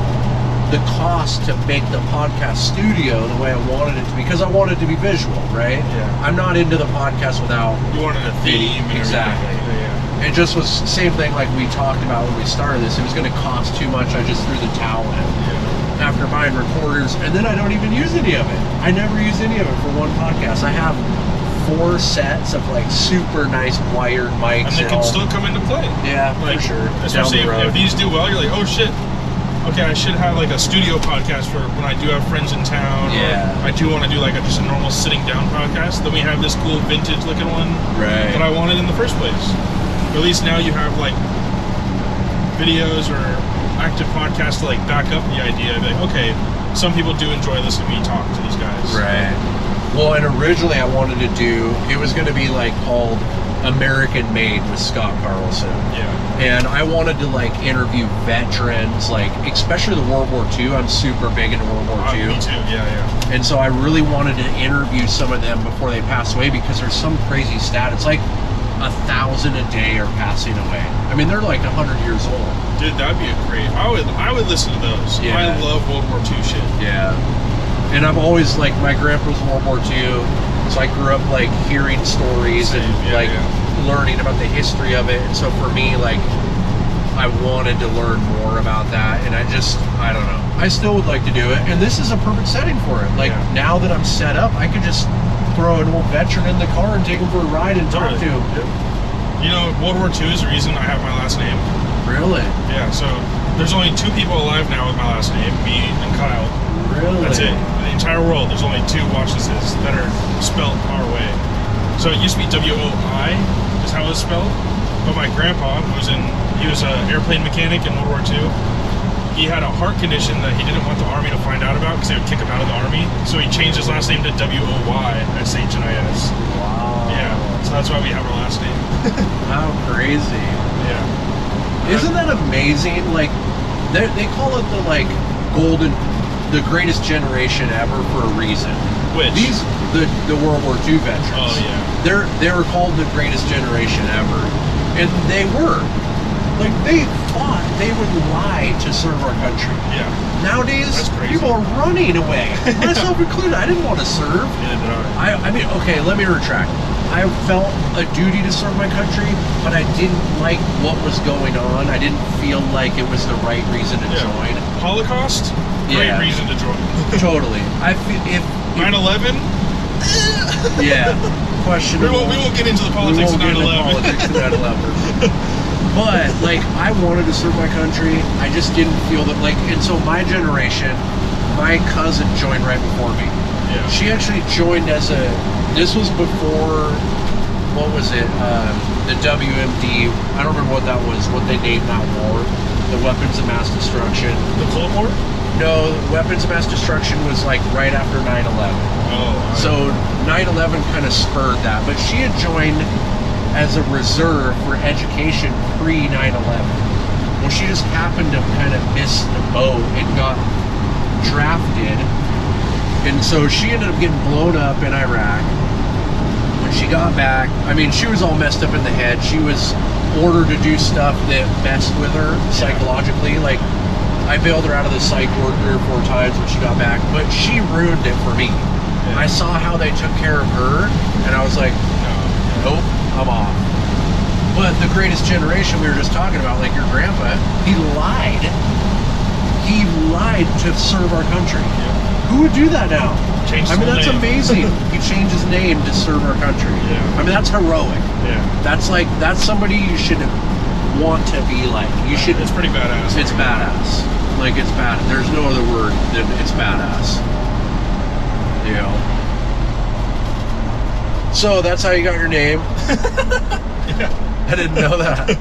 the cost to make the podcast studio the way I wanted it to be, because I wanted it to be visual, right? Yeah. I'm not into the podcast without... You wanted a theme. Exactly. Yeah. It just was the same thing like we talked about when we started this. It was going to cost too much. I just threw the towel in after buying recorders, and then I don't even use any of it. I never use any of it for one podcast. I have 4 sets of, like, super nice wired mics. And they can still come into play. Yeah, like, for sure. Especially if these do well, you're like, oh shit, okay, I should have, like, a studio podcast for when I do have friends in town. Yeah. Or I do want to do, like, just a normal sitting down podcast. Then we have this cool vintage looking one that I wanted in the first place. But at least now you have, like, videos or active podcasts to, like, back up the idea. Like, okay, some people do enjoy listening to me talk to these guys. Right. Well, and originally I wanted to do, it was going to be, like, called American Made with Scott Carlson. Yeah. And I wanted to, like, interview veterans, like, especially the World War II. I'm super big into World War II. Me too, yeah. And so I really wanted to interview some of them before they pass away, because there's some crazy stat. It's like 1,000 a day are passing away. I mean, they're like 100 years old. Dude, that'd be a great... I would listen to those. Yeah. I love World War II shit. Yeah. And I've always, like, my grandpa's World War II, so I grew up, like, hearing stories and learning about the history of it. And so for me, like, I wanted to learn more about that, and I don't know. I still would like to do it, and this is a perfect setting for it. Like, now that I'm set up, I could just throw an old veteran in the car and take him for a ride and talk to him. You know, World War II is the reason I have my last name. Really? Yeah, so there's only 2 people alive now with my last name, me and Kyle. Really? That's it. In the entire world, there's only 2 Woyshnises that are spelled our way. So it used to be W-O-I, is how it was spelled. But my grandpa, he was an airplane mechanic in World War II. He had a heart condition that he didn't want the Army to find out about because they would kick him out of the Army. So he changed his last name to W-O-Y-S-H-N-I-S. Wow. Yeah, so that's why we have our last name. How crazy. Yeah. Isn't that amazing? Like, they call it the greatest generation ever for a reason. Which? The World War II veterans. Oh, yeah. They were called the greatest generation ever. And they were. Like, they thought they would lie to serve our country. Yeah. Nowadays, people are running away. Myself included. I didn't want to serve. Yeah, I mean, okay, let me retract. I felt a duty to serve my country, but I didn't like what was going on. I didn't feel like it was the right reason to join. Holocaust? Great reason to join. Totally. I feel if 9/11? Yeah. Questionable. We won't get into the politics of 9/11. But, like, I wanted to serve my country. I just didn't feel that, like, and so my generation, my cousin joined right before me. Yeah. She actually joined this was before, what was it, the WMD, I don't remember what that was, what they named that war. the weapons of mass destruction. The Cold War? No, weapons of mass destruction was like right after 9/11. Oh. So 9/11 kind of spurred that, but she had joined as a reserve for education pre 9/11. Well, she just happened to kind of miss the boat and got drafted, and so she ended up getting blown up in Iraq. When she got back, I mean, she was all messed up in the head. She was ordered to do stuff that messed with her psychologically. Like, I bailed her out of the psych ward 3 or 4 times when she got back, but she ruined it for me. Yeah. I saw how they took care of her, and I was like, nope, I'm off. But the greatest generation we were just talking about, like your grandpa, he lied. He lied to serve our country. Yeah. Who would do that now? I mean, that's name. amazing. He changed his name to serve our country. Yeah. I mean, that's heroic. Yeah. That's somebody you should want to be like. You should. It's pretty badass. It's badass. Like, it's bad. There's no other word than it's badass. You know. So that's how you got your name. Yeah. I didn't know that.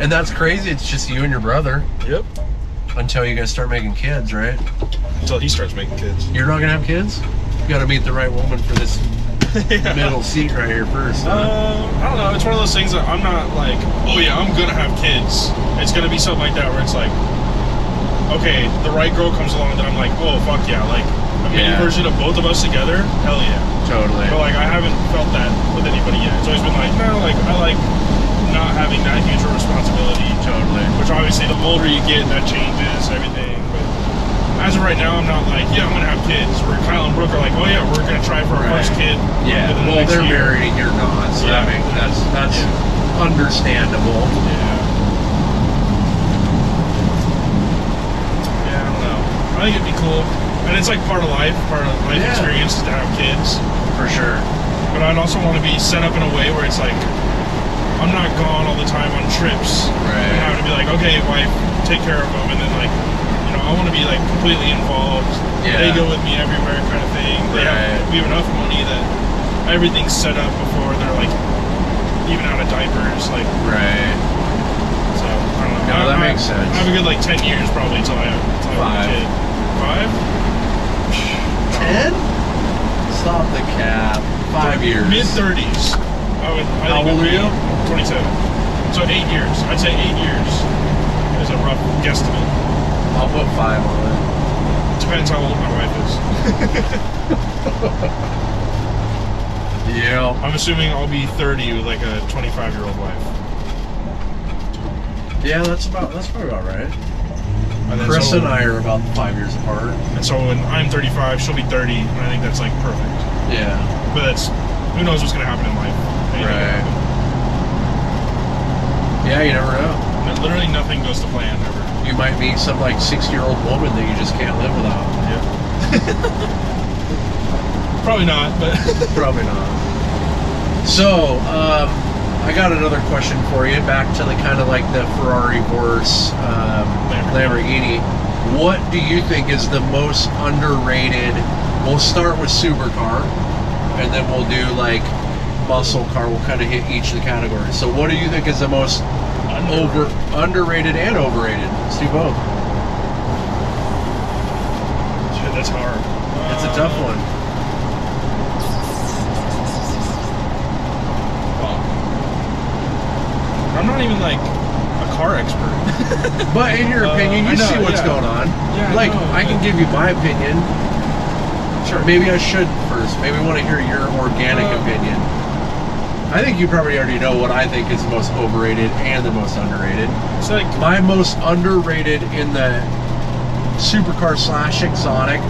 And that's crazy. It's just you and your brother. Yep. Until you guys start making kids, right? Until he starts making kids. You're not gonna have kids? You gotta meet the right woman for this middle seat right here first. Huh? I don't know. It's one of those things that I'm not like, oh yeah, I'm gonna have kids. It's gonna be something like that where it's like, okay, the right girl comes along that I'm like, oh fuck yeah, like a mini version of both of us together, hell yeah. Totally. But like I haven't felt that with anybody yet. It's always been like, no, like I like not having that huge of a responsibility. Totally. Which obviously the older you get, that changes everything. But as of right now, I'm not like, yeah, I'm gonna have kids. Where Kyle and Brooke are like, oh yeah, we're gonna try for our first kid. Yeah. within the Well, next they're year. married and you're not, so Yeah. that's understandable. Yeah. Yeah, I don't know. I think it'd be cool. And it's like part of life experience to have kids. For sure. But I'd also want to be set up in a way where it's like, I'm not gone all the time on trips. Right. And having to be like, okay, wife, take care of them. And then like, you know, I want to be like completely involved. Yeah. They go with me everywhere kind of thing. We have enough money that everything's set up before they're like even out of diapers. Like, right. So, I don't know. No, that makes sense. I have a good like 10 years probably until I have a kid. 5? 10? Stop the cap. 5 years. Mid-30s. How old are you? 27. So 8 years. I'd say 8 years is a rough guesstimate. I'll put 5 on it. Depends how old my wife is. Yeah. I'm assuming I'll be 30 with like a 25-year-old wife. Yeah, that's probably about right. And then Chris and I are about 5 years apart. And so when I'm 35, she'll be 30, and I think that's like perfect. Yeah. But that's, who knows what's going to happen in life. Anything can Right. happen. Yeah, you never know. And literally nothing goes to plan ever. You might meet some like 60-year-old woman that you just can't live without. Yeah. Probably not, but Probably not. So, I got another question for you. Back to the kind of like the Ferrari versus Lamborghini. What do you think is the most underrated? We'll start with supercar, and then we'll do like muscle car. We'll kind of hit each of the categories. So, what do you think is the most underrated and overrated? Let's do both. shit, that's hard. It's a tough one. I'm not even like a car expert. But in your opinion, you see what's going on. Yeah, like, I can give you my opinion. Sure. Maybe I should first. Maybe I want to hear your organic opinion. I think you probably already know what I think is the most overrated and the most underrated. It's like My most underrated in the supercar / exotic,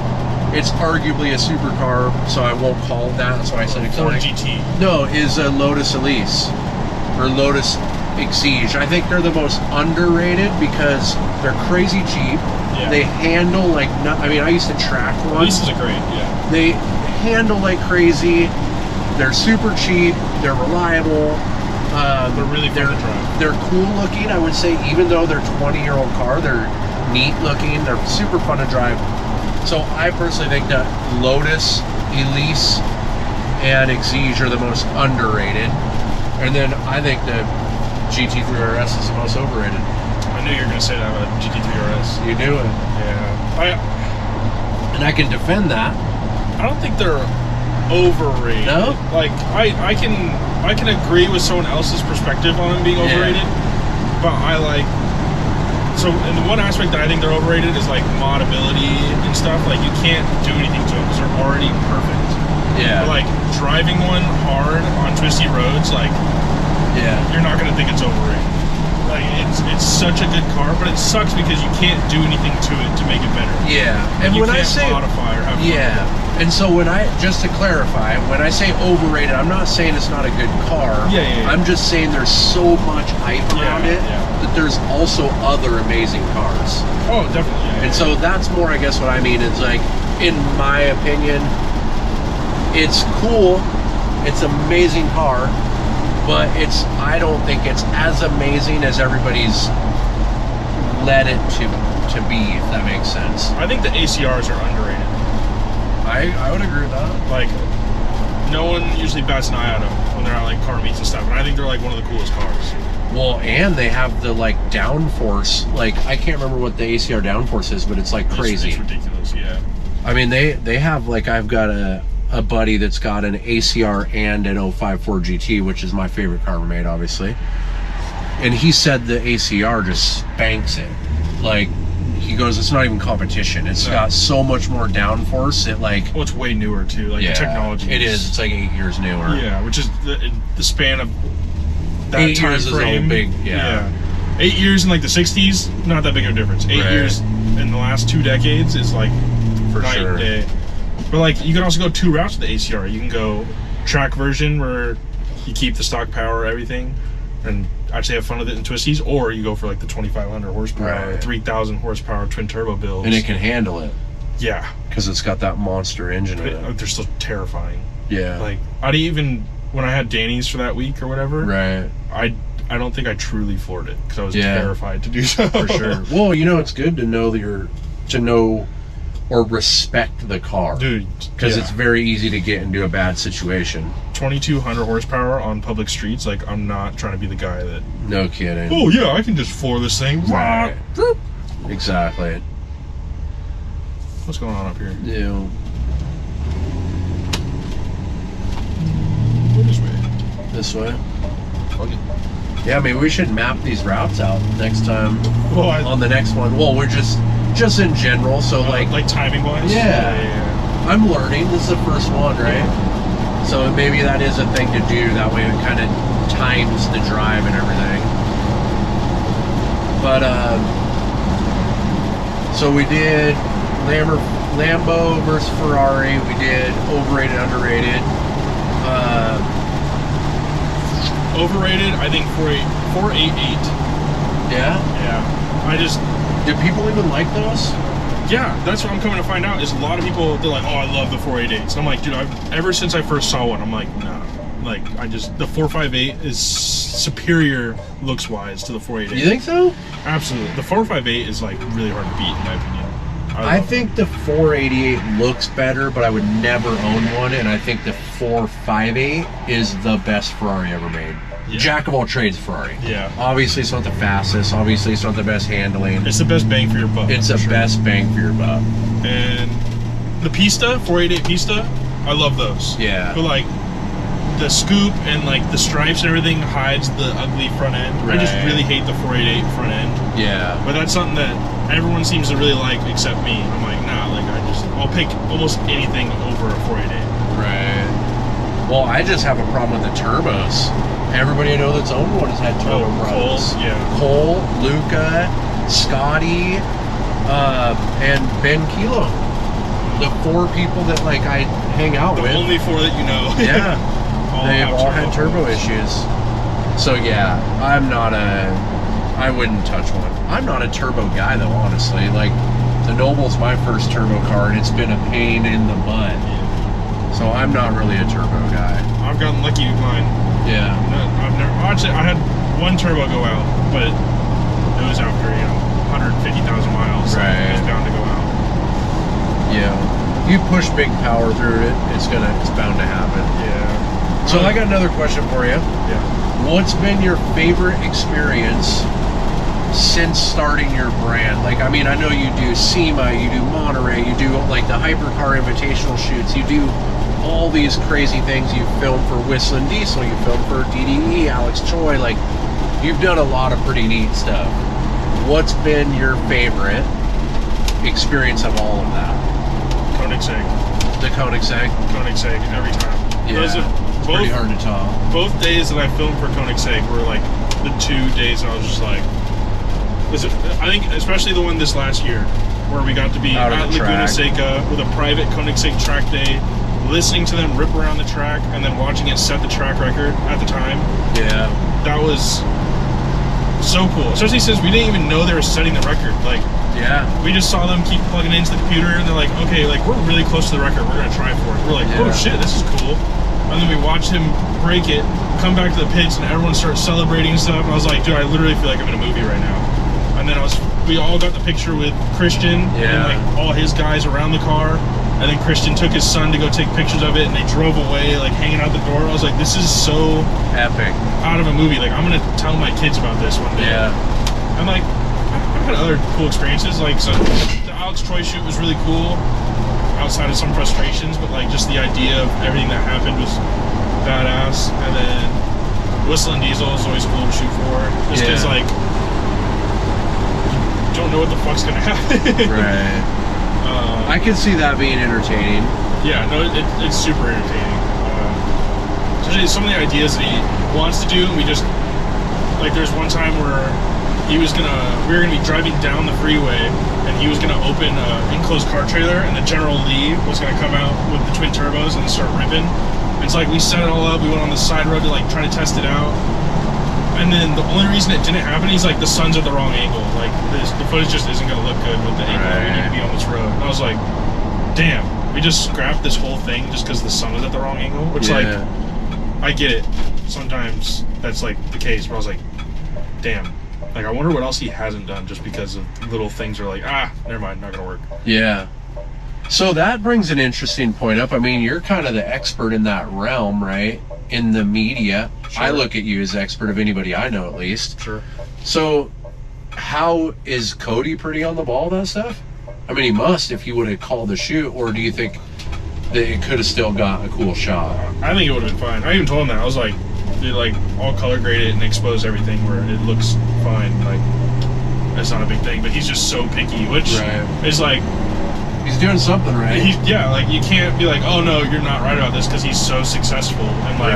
it's arguably a supercar, so I won't call it that. That's why I said Ford exotic. GT. No, is a Lotus Elise or Lotus Exige. I think they're the most underrated because they're crazy cheap. Yeah. They handle like I mean, I used to track one. These are great. Yeah. They handle like crazy. They're super cheap. They're reliable. They're really fun to drive. They're cool looking. I would say, even though they're 20-year-old car, they're neat looking. They're super fun to drive. So I personally think that Lotus, Elise, and Exige are the most underrated. And then I think the GT3 RS is the most overrated. I knew knew you were gonna say that about GT3 RS. You knew it. Yeah. And I can defend that. I don't think they're overrated. No? Like I can agree with someone else's perspective on them being overrated, but I like. So, in the one aspect that I think they're overrated is like modability and stuff. Like you can't do anything to them because they're already perfect. Yeah. But like driving one hard on twisty roads, like you're not gonna think it's overrated. Like it's such a good car, but it sucks because you can't do anything to it to make it better. Yeah. And when I say modify or have fun. And so just to clarify, when I say overrated, I'm not saying it's not a good car. Yeah. I'm just saying there's so much hype around it that there's also other amazing cars. Oh, definitely. And so that's more, I guess, what I mean. It's like, in my opinion, it's cool. It's an amazing car, but I don't think it's as amazing as everybody's led it to be, if that makes sense. I think the ACRs are underrated. I would agree with that. Like, no one usually bats an eye at them when they're at like car meets and stuff, and I think they're like one of the coolest cars. Well, and they have the like downforce. Like, I can't remember what the ACR downforce is, but it's like crazy. It's ridiculous, yeah. I mean, they have, like, I've got a buddy that's got an ACR and an 054 GT, which is my favorite car made, obviously. And he said the ACR just spanks it. Like, he goes, it's not even competition. It's got so much more downforce. It like, well, it's way newer too. Like the technology. It is. It's like 8 years newer. Yeah, which is the span of that 8 time years frame. is all big. Yeah. 8 years in like the 60s, not that big of a difference. 8 years in the last 2 decades is like night and day. But like, you can also go 2 routes with the ACR. You can go track version where you keep the stock power, everything, and actually have fun with it in twisties, or you go for like the 2,500 horsepower, 3,000 horsepower twin turbo builds. And it can handle it. Yeah. Because it's got that monster engine in it. They're still terrifying. Yeah. Like, when I had Danny's for that week or whatever, I don't think I truly floored it because I was terrified to do so. For sure. Well, it's good to know that to know or respect the car. Dude. Because it's very easy to get into a bad situation. 2,200 horsepower on public streets, like, I'm not trying to be the guy that... No kidding. Oh, yeah, I can just floor this thing. Right. Exactly. What's going on up here? Yeah. Go this way. This way? Okay. Yeah, maybe we should map these routes out next time. Well, on the next one. Well, we're just in general, so like timing wise. Yeah. I'm learning. This is the first one, right? So maybe that is a thing to do. That way it kind of times the drive and everything. But so we did Lambo versus Ferrari. We did overrated, underrated. Overrated, I think 488. Yeah? Yeah. Do people even like those? Yeah, that's what I'm coming to find out, is a lot of people, they're like, oh, I love the 488s. And I'm like, dude, ever since I first saw one, I'm like, nah. Like, the 458 is superior looks-wise to the 488. You think so? Absolutely. The 458 is, like, really hard to beat, in my opinion. I think the 488 looks better, but I would never own one, and I think the 458 is the best Ferrari ever made. Yeah. Jack of all trades Ferrari. Yeah. Obviously, it's not the fastest. Obviously, it's not the best handling. It's the best bang for your buck. It's the best bang for your buck. And the Pista, 488 Pista, I love those. Yeah. But, like, the scoop and, like, the stripes and everything hides the ugly front end. Right. I just really hate the 488 front end. Yeah. But that's something that everyone seems to really like except me. I'm like, nah, like, I'll pick almost anything over a 488. Right. Well, I just have a problem with the turbos. Everybody I know that's owned one has had turbo problems. Cole, Luca, Scotty, and Ben Kilo. The 4 people that, like, I hang out with. The only 4 that you know. Yeah. They've all had turbo issues. So, yeah, I wouldn't touch one. I'm not a turbo guy, though, honestly. Like, the Noble's my first turbo car, and it's been a pain in the butt. So I'm not really a turbo guy. I've gotten lucky with mine. Yeah. Actually, I had one turbo go out, but it was after, 150,000 miles. Right. It was bound to go out. Yeah. You push big power through it, it's bound to happen. Yeah. So I got another question for you. Yeah. What's been your favorite experience since starting your brand? Like, I mean, I know you do SEMA, you do Monterey, you do like the hypercar invitational shoots, you do all these crazy things. You film for Whistling Diesel, you film for DDE, Alex Choi, like you've done a lot of pretty neat stuff. What's been your favorite experience of all of that? Koenigsegg. The Koenigsegg? Koenigsegg, every time. Yeah, it's pretty hard to top. Both days that I filmed for Koenigsegg were like the 2 days I was just like, I think especially the one this last year, where we got to be Out at of the Laguna track. Seca with a private Koenigsegg track day, listening to them rip around the track, and then watching it set the track record at the time. Yeah. That was so cool, especially since we didn't even know they were setting the record. Like, Yeah. we just saw them keep plugging into the computer, and they're like, okay, like we're really close to the record, we're gonna try for it. We're like, Yeah. oh shit, this is cool. And then we watched him break it, come back to the pits, and everyone starts celebrating and stuff. And I was like, dude, I literally feel like I'm in a movie right now. And then we all got the picture with Christian and like all his guys around the car. And then Christian took his son to go take pictures of it, and they drove away, like hanging out the door. I was like, this is so Epic. out of a movie. Like, I'm gonna tell my kids about this one day. Yeah. I'm like, I've had other cool experiences. Like, so the Alex Choi shoot was really cool, outside of some frustrations, but like just the idea of everything that happened was badass. And then Whistling Diesel is always cool to shoot for, just because like you don't know what the fuck's gonna happen. Right. I could see that being entertaining. Yeah, no, it's super entertaining. Especially some of the ideas that he wants to do. We just, like, there's one time where we were gonna be driving down the freeway, and he was gonna open an enclosed car trailer, and the General Lee was gonna come out with the twin turbos and start ripping. And it's like, we set it all up, we went on the side road to like try to test it out. And then the only reason it didn't happen, he's like, the sun's at the wrong angle. Like, the footage just isn't gonna look good with the angle that we need to be on this road. And I was like, damn, we just scrapped this whole thing just because the sun was at the wrong angle. Which, like, I get it. Sometimes that's like the case, but I was like, damn. Like, I wonder what else he hasn't done just because of little things are like, never mind, not gonna work. Yeah. So that brings an interesting point up. I mean, you're kind of the expert in that realm, right? In the media. Sure. I look at you as expert of anybody I know, at least. Sure. So how is Cody pretty on the ball, that stuff? I mean, he must if he would have called the shoot, or do you think that it could have still got a cool shot? I think it would have been fine. I even told him that. I was like, dude, like, I'll color grade it and expose everything where it looks fine. Like, it's not a big thing. But he's just so picky, which is like, he's doing something right. Like, you can't be like, oh no, you're not right about this, because he's so successful and like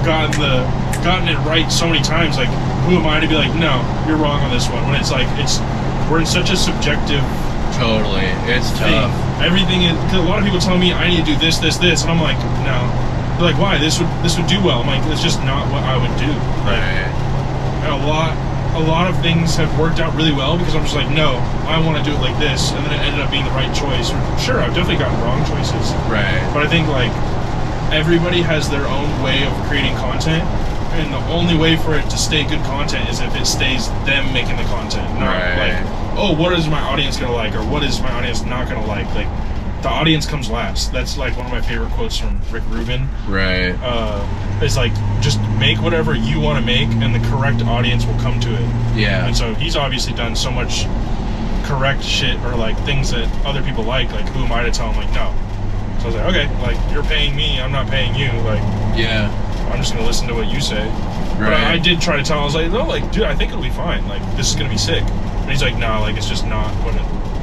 gotten it right so many times. Like, who am I to be like, no, you're wrong on this one? When it's like, we're in such a subjective Totally, it's thing. tough. Everything is, because a lot of people tell me I need to do this, and I'm like, no. They're like, why? This would do well. I'm like, it's just not what I would do. Like, and a lot of things have worked out really well because I'm just like, no, I want to do it like this, and then it ended up being the right choice. Sure, I've definitely gotten wrong choices. Right. But I think like everybody has their own way of creating content, and the only way for it to stay good content is if it stays them making the content, not like, oh, what is my audience gonna like, or what is my audience not gonna like. Like, the audience comes last. That's like one of my favorite quotes from Rick Rubin. Right. It's like, just make whatever you want to make, and the correct audience will come to it. Yeah. And so he's obviously done so much correct shit, or like things that other people like who am I to tell him like no? So I was like, okay, like, you're paying me, I'm not paying you, like, I'm just gonna listen to what you say. But I did try to tell him, I was like, no, like, dude, I think it'll be fine, like, this is gonna be sick. And he's like, no, like, it's just not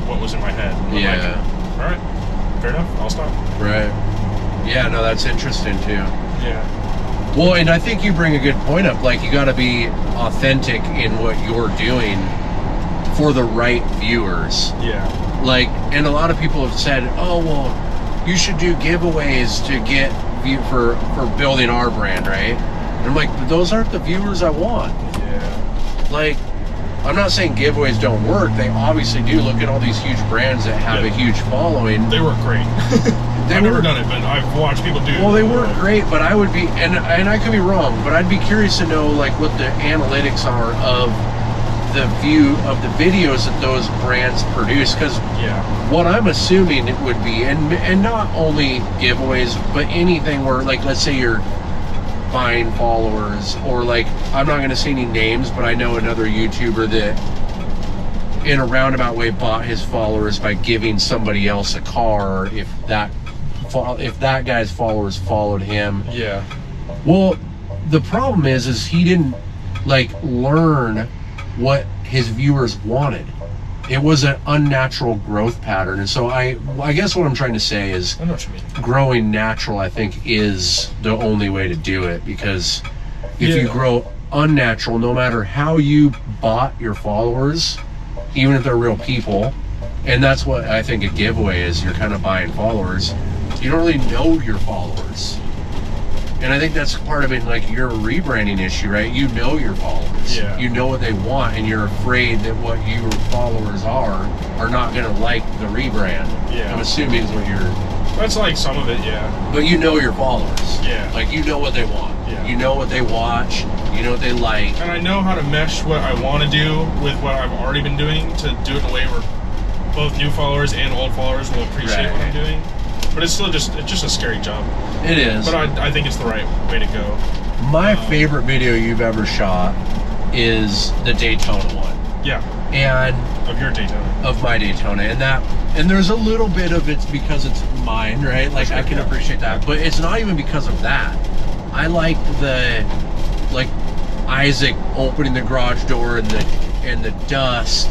what was in my head. I'm like, all right, fair enough, I'll stop. Right. Yeah, no, that's interesting too. Yeah. Well, and I think you bring a good point up. Like, you got to be authentic in what you're doing for the right viewers. Yeah. Like, and a lot of people have said, oh, well, you should do giveaways to get for building our brand, right? And I'm like, those aren't the viewers I want. Yeah. Like, I'm not saying giveaways don't work. They obviously do. Look at all these huge brands that have a huge following. They work great. I've never done it, but I've watched people do it. Well, they work great, but I would be, and I could be wrong, but I'd be curious to know, like, what the analytics are of the view of the videos that those brands produce, because what I'm assuming it would be, and not only giveaways, but anything where, like, let's say you're buying followers, or like, I'm not going to say any names, but I know another YouTuber that in a roundabout way, bought his followers by giving somebody else a car if that guy's followers followed him. Yeah. Well, the problem is he didn't like learn what his viewers wanted. It was an unnatural growth pattern. And so I guess what I'm trying to say is I know what you mean. Growing natural, I think, is the only way to do it, because if you grow unnatural, no matter how you bought your followers, even if they're real people, and that's what I think a giveaway is, you're kind of buying followers, you don't really know your followers. And I think that's part of it, like your rebranding issue, right? You know your followers. Yeah. You know what they want, and you're afraid that what your followers are not going to like the rebrand. Yeah. I'm assuming is what you're... That's like some of it, yeah. But you know your followers. Yeah. Like, you know what they want. Yeah. You know what they watch. You know what they like. And I know how to mesh what I want to do with what I've already been doing to do it in a way where both new followers and old followers will appreciate what I'm doing. But it's still just a scary job. It is. But I think it's the right way to go. My favorite video you've ever shot is the Daytona one. Yeah. And of your Daytona. Of my Daytona. And there's a little bit of it's because it's mine, right? Like, I can appreciate that. But it's not even because of that. I like Isaac opening the garage door and the dust.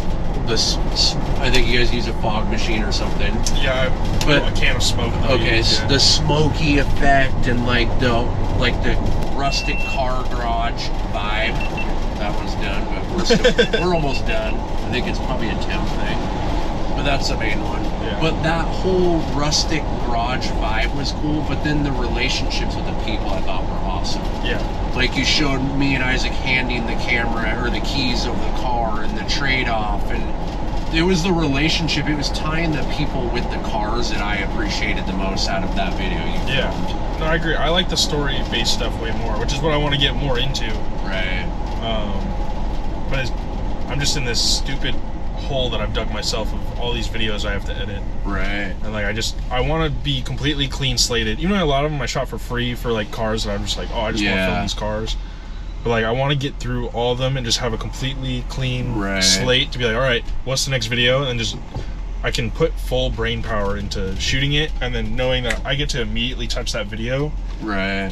I think you guys use a fog machine or something. Yeah, but a can of smoke. Okay, so the smoky effect and like the rustic car garage vibe. That one's done, but we're almost done. I think it's probably a temp thing, but that's the main one. Yeah. But that whole rustic garage vibe was cool. But then the relationships with the people I thought were awesome. Yeah. Like, you showed me and Isaac handing the camera or the keys of the car and the trade-off, and it was the relationship. It was tying the people with the cars that I appreciated the most out of that video you filmed. No, I agree. I like the story-based stuff way more, which is what I want to get more into. Right. But I'm just in this stupid hole that I've dug myself of all these videos I have to edit. Right. And like I want to be completely clean slated. You know, a lot of them I shot for free for like cars that I'm just like, oh, I just want to film these cars. But like, I want to get through all of them and just have a completely clean slate to be like, all right, what's the next video? And just I can put full brain power into shooting it, and then knowing that I get to immediately touch that video. Right.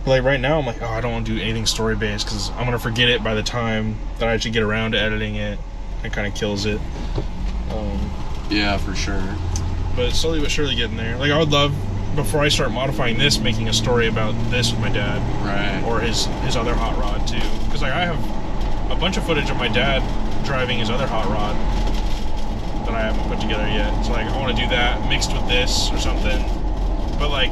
But like right now, I'm like, oh, I don't want to do anything story based because I'm gonna forget it by the time that I actually get around to editing it. It kind of kills it. Yeah, for sure. But slowly but surely getting there. Like, I would love, before I start modifying this, making a story about this with my dad. Right. Or his other hot rod too. Because like, I have a bunch of footage of my dad driving his other hot rod that I haven't put together yet. So like, I want to do that mixed with this or something. But like,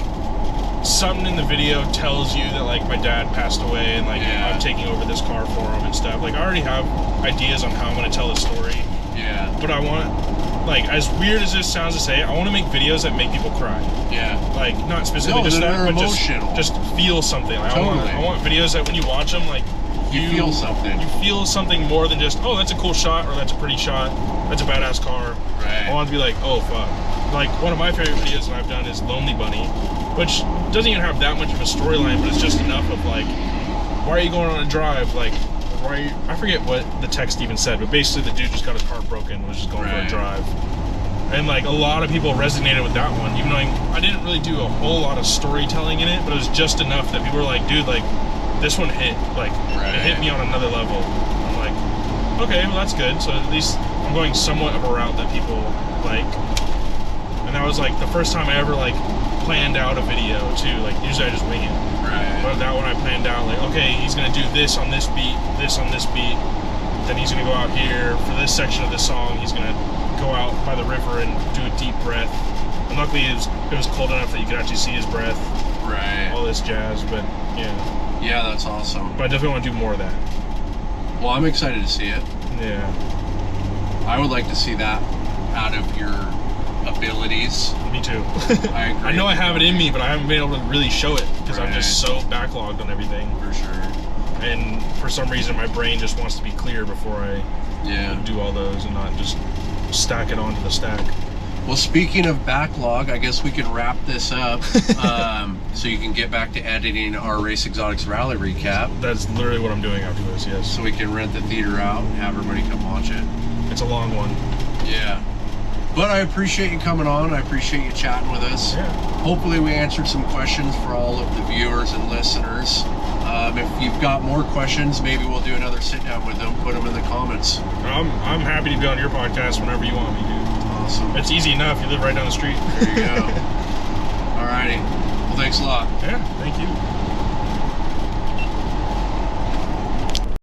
something in the video tells you that like my dad passed away and like I'm taking over this car for him and stuff. Like, I already have ideas on how I'm going to tell the story. Yeah. But I want, like, as weird as this sounds to say, I want to make videos that make people cry. Yeah. Like, not specifically just that, but emotional. just feel something. Like, totally. I want videos that when you watch them, like, you feel something. You feel something more than just, oh, that's a cool shot, or that's a pretty shot, that's a badass car. Right. I want to be like, oh, fuck. Like, one of my favorite videos that I've done is Lonely Bunny, which doesn't even have that much of a storyline, but it's just enough of, like, why are you going on a drive? Like, why are you, I forget what the text even said, but basically the dude just got his car broken and was just going for a drive. And, like, a lot of people resonated with that one, even though I didn't really do a whole lot of storytelling in it, but it was just enough that people were like, dude, like, this one hit. Like, it hit me on another level. I'm like, okay, well, that's good. So at least I'm going somewhat of a route that people like. And that was, like, the first time I ever, like, planned out a video, too. Like, usually I just wing it. Right. But that one I planned out, like, okay, he's going to do this on this beat, this on this beat. Then he's going to go out here. For this section of the song, he's going to go out by the river and do a deep breath. And luckily it was cold enough that you could actually see his breath. Right. All this jazz, but yeah. Yeah, that's awesome. But I definitely want to do more of that. Well, I'm excited to see it. Yeah. I would like to see that out of your abilities. Me too. I agree. I know I have it in me, but I haven't been able to really show it because I'm just so backlogged on everything. For sure. And for some reason, my brain just wants to be clear before I do all those and not just stack it onto the stack. Well, speaking of backlog, I guess we can wrap this up so you can get back to editing our Race Exotics Rally recap. That's literally what I'm doing after this, yes. So we can rent the theater out and have everybody come watch it. it's a long one. Yeah. But I appreciate you coming on. I appreciate you chatting with us. Yeah. Hopefully we answered some questions for all of the viewers and listeners. If you've got more questions, maybe we'll do another sit down with them. Put them in the comments. I'm happy to be on your podcast whenever you want me to. Awesome. It's easy enough. You live right down the street. There you go. Alrighty. Well, thanks a lot. Yeah, thank you.